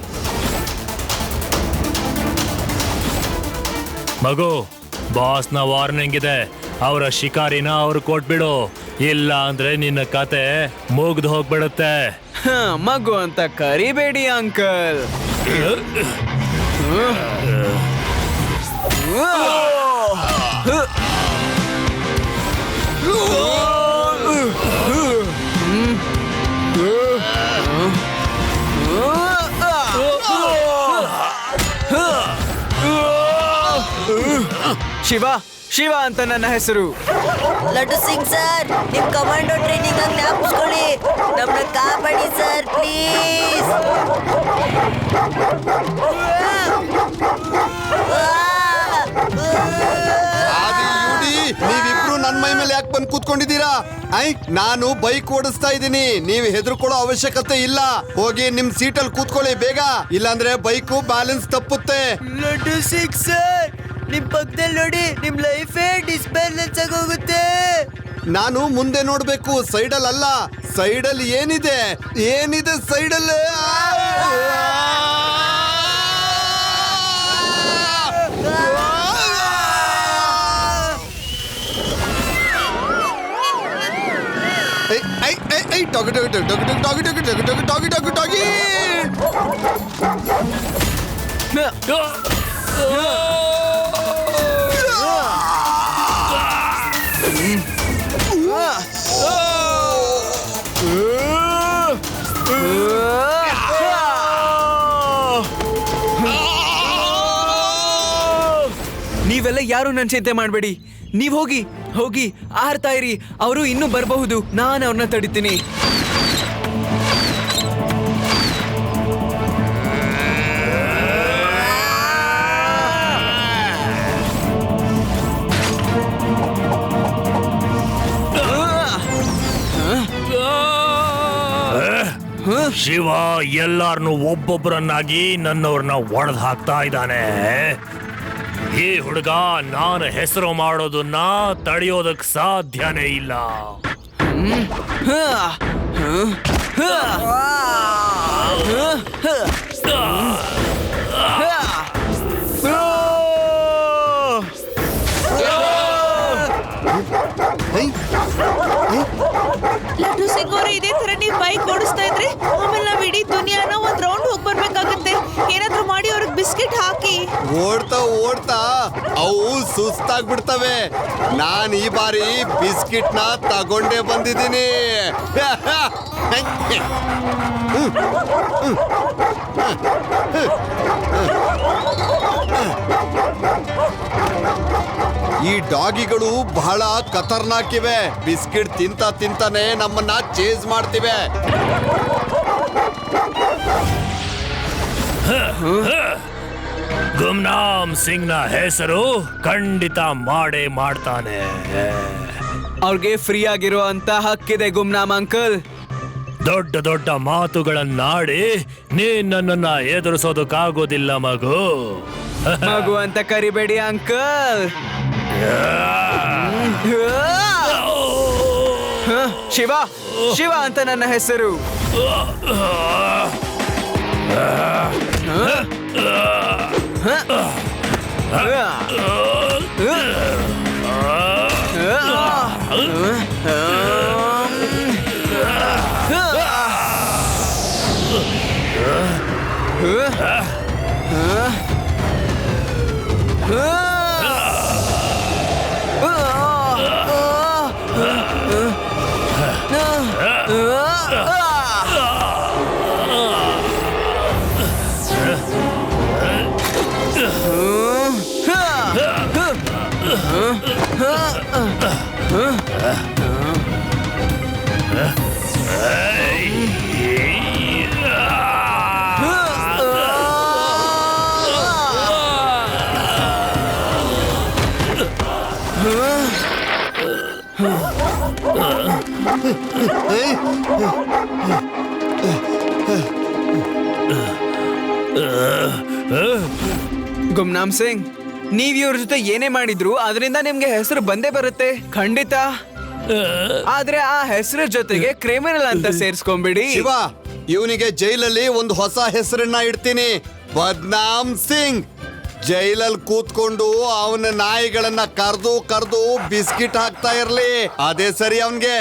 ಮಗು, ಬಾಸ್ನ ವಾರ್ನಿಂಗ್ ಇದೆ, ಅವರ ಶಿಕಾರಿನ ಅವ್ರು ಕೊಟ್ಬಿಡು, ಇಲ್ಲ ಅಂದ್ರೆ ನಿನ್ನ ಕತೆ ಮುಗ್ದು ಹೋಗ್ಬಿಡುತ್ತೆ. ಮಗು ಅಂತ ಕರಿಬೇಡಿ ಅಂಕಲ್. ಶಿವ ಶಿವ ಅಂತ ನನ್ನ ಹೆಸರು. ಲಡ್ಡು ಸಿಂಗ್ ಸರ್, ನಿಮ್ ಕಮಾಂಡೋ ಟ್ರೈನಿಂಗ್ ಆಗಿ ಜ್ಞಾಪಿಸ್ಕೊಳ್ಳಿ, ನಮ್ಮನ್ನ ಕಾಪಾಡಿ ಸರ್ ಪ್ಲೀಸ್. ನೀವಿಬ್ರು ನನ್ ಮೈ ಮೇಲೆ ಯಾಕೆ ಬಂದು ಕೂತ್ಕೊಂಡಿದ್ದೀರಾ? ನಾನು ಬೈಕ್ ಓಡಿಸ್ತಾ ಇದ್ದೀನಿ, ನೀವು ಹೆದರ್ಕೊಳ್ಳೋ ಅವಶ್ಯಕತೆ ಇಲ್ಲ. ಹೋಗಿ ನಿಮ್ ಸೀಟಲ್ಲಿ ಕೂತ್ಕೊಳ್ಳಿ ಬೇಗ, ಇಲ್ಲಾಂದ್ರೆ ಬೈಕು ಬ್ಯಾಲೆನ್ಸ್ ತಪ್ಪುತ್ತೆ. ಲಡ್ಡು ಸಿಂಗ್ ಸರ್, ನಿಮ್ ಪಕ್ಕದಲ್ಲಿ ನೋಡಿ, ನಿಮ್ ಲೈಫೇ ಡಿಸ್ಬ್ಯಾಲೆನ್ಸ್ ಆಗೋಗುತ್ತೆ. ನಾನು ಮುಂದೆ ನೋಡ್ಬೇಕು, ಸೈಡಲ್ ಅಲ್ಲ. ಸೈಡಲ್ ಏನಿದೆ ಸೈಡಲ್? Doggy doggy doggy doggy doggy doggy doggy doggy doggy doggy. ನೀವೆಲ್ಲ ಯಾರು ನನ್ ಚಿಂತೆ ಮಾಡಬೇಡಿ, ನೀವ್ ಹೋಗಿ ಹೋಗಿ ಆರ್ತಾ ಇರಿ, ಅವರು ಇನ್ನೂ ಬರಬಹುದು, ನಾನು ಅವ್ರನ್ನ ತಡಿತೀನಿ. ಶಿವ ಎಲ್ಲಾರನ್ನು ಒಬ್ಬೊಬ್ಬರನ್ನಾಗಿ ನನ್ನವ್ರನ್ನ ಒಡೆದು ಹಾಕ್ತಾ ಇದ್ದಾನೆ. ಈ ಹುಡುಗ ನಾನು ಹೆಸರು ಮಾಡೋದನ್ನ ತಡೆಯೋದಕ್ ಸಾಧ್ಯನೇ ಇಲ್ಲ. ಲಡ್ಡು ಸಿಂಗ್ ಅವರೇ, ಇದೇ ತರ ನೀವು ಬೈಕ್ ಓಡಿಸ್ತಾ ಇದ್ರೆ ಆಮೇಲೆ ನಾವ್ ಇಡೀ ದುನಿಯಾನ ಒಂದ್ ರೌಂಡ್ ಹೋಗಿ ಬರ್ಬೇಕಾಗತ್ತೆ. ಏನಾದ್ರೂ ಮಾಡಿ ಅವ್ರಿಗೆ ಬಿಸ್ಕೆಟ್ ಹಾಕಿ. ಓಡ್ತಾ ಓಡ್ತಾ ಅವು ಸುಸ್ತಾಗ್ಬಿಡ್ತವೆ. ನಾನ್ ಈ ಬಾರಿ ಬಿಸ್ಕಿಟ್ ನ ತಗೊಂಡೇ ಬಂದಿದ್ದೀನಿ. ಈ ಡಾಗಿಗಳು ಬಹಳ ಖತರ್ನಾಕ್ ಇವೆ. ಬಿಸ್ಕಿಟ್ ತಿಂತಾನೆ ನಮ್ಮನ್ನ ಚೇಸ್ ಮಾಡ್ತಿವೆ. ಗುಮ್ನಾಮ್ ಸಿಂಗ್ ನ ಹೆಸರು ಖಂಡಿತ ಮಾಡೇ ಮಾಡ್ತಾನೆ. ಅವ್ರಿಗೆ ಫ್ರೀ ಆಗಿರೋ ಅಂತ ಹಕ್ಕಿದೆ ಗುಮ್ನಾಮ್ ಅಂಕಲ್. ದೊಡ್ಡ ದೊಡ್ಡ ಮಾತುಗಳನ್ನಾಡಿ ನೀನ್ ನನ್ನನ್ನ ಎದುರಿಸೋದಕ್ಕಾಗೋದಿಲ್ಲ ಮಗು. ಮಗು ಅಂತ ಕರಿಬೇಡಿ ಅಂಕಲ್. ಶಿವ ಶಿವ ಅಂತ ನನ್ನ ಹೆಸರು. ಗುಮ್ನಾಮ್ ಸಿಂಗ್, ನೀವ್ ಇವ್ರ ಜೊತೆ ಏನೇ ಮಾಡಿದ್ರು ಅದರಿಂದ ನಿಮ್ಗೆ ಹೆಸರು ಬಂದೇ ಬರುತ್ತೆ ಖಂಡಿತ. ಆದ್ರೆ ಆ ಹೆಸರು ಜೊತೆಗೆ ಕ್ರಿಮಿನಲ್ ಅಂತ ಸೇರ್ಸ್ಕೊಂಡ್ಬಿಡಿ. ಶಿವ, ಇವನಿಗೆ ಜೈಲಲ್ಲಿ ಒಂದು ಹೊಸ ಹೆಸರನ್ನ ಇಡ್ತೀನಿ, ಬದ್ನಾಮ್ ಸಿಂಗ್. ಜೈಲಲ್ಲಿ ಕೂತ್ಕೊಂಡು ಅವನ ನಾಯಿಗಳನ್ನ ಕರ್ದು ಬಿಸ್ಕಿಟ್ ಹಾಕ್ತಾ ಇರ್ಲಿ, ಅದೇ ಸರಿ ಅವನ್ಗೆ.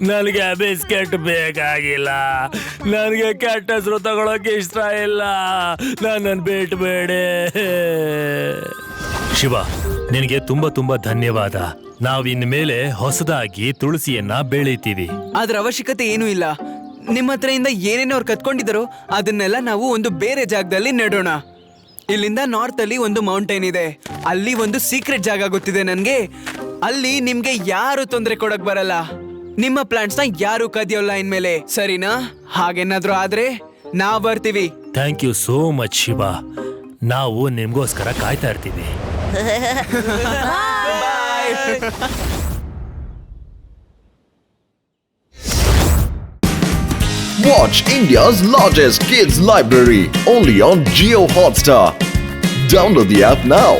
ನನಗೆ ಬಿಸ್ಕೆಟ್ ಬೇಕಾಗಿಲ್ಲ, ನನಗೆ ಕೆಟ್ಟ ಹೆಸರು ತಗೊಳಕ್ಕೆ ಇಷ್ಟ ಇಲ್ಲ, ನನ್ನನ್ನು ಬಿಟ್ಬೇಡಿ. ಶಿವ, ನಿನಗೆ ತುಂಬಾ ತುಂಬಾ ಧನ್ಯವಾದ. ನಾವಿನ್ ಮೇಲೆ ಹೊಸದಾಗಿ ತುಳಸಿಯನ್ನ ಬೆಳಿತೀವಿ. ಅದ್ರ ಅವಶ್ಯಕತೆ ಏನೂ ಇಲ್ಲ. ನಿಮ್ಮ ಹತ್ರದಿಂದ ಏನೇನೋ ಅವ್ರು ಕತ್ಕೊಂಡಿದ್ದಾರೋ ಅದನ್ನೆಲ್ಲ ನಾವು ಒಂದು ಬೇರೆ ಜಾಗದಲ್ಲಿ ನೆಡೋಣ. ಇಲ್ಲಿಂದ ನಾರ್ತ್ ಅಲ್ಲಿ ಒಂದು ಮೌಂಟೇನ್ ಇದೆ, ಅಲ್ಲಿ ಒಂದು ಸೀಕ್ರೆಟ್ ಜಾಗ ಗೊತ್ತಿದೆ ನನ್ಗೆ. ಅಲ್ಲಿ ನಿಮ್ಗೆ ಯಾರು ತೊಂದರೆ ಕೊಡಕ್ ಬರಲ್ಲ, ನಿಮ್ಮ ಪ್ಲಾಂಟ್ಸ್ ನ ಯಾರು ಕದಿಯೋಲ್ಲ ಇನ್ಮೇಲೆ, ಸರಿನಾ? ಹಾಗೇನಾದ್ರೂ ಆದ್ರೆ ನಾವ್ ಬರ್ತೀವಿ. Thank you so much Shiva, ನಾವು ನಿಮ್ಗೋಸ್ಕರ ಕಾಯ್ತಾ ಇರ್ತೀವಿ. Watch India's largest kids library only on Jio Hotstar. Download the app now.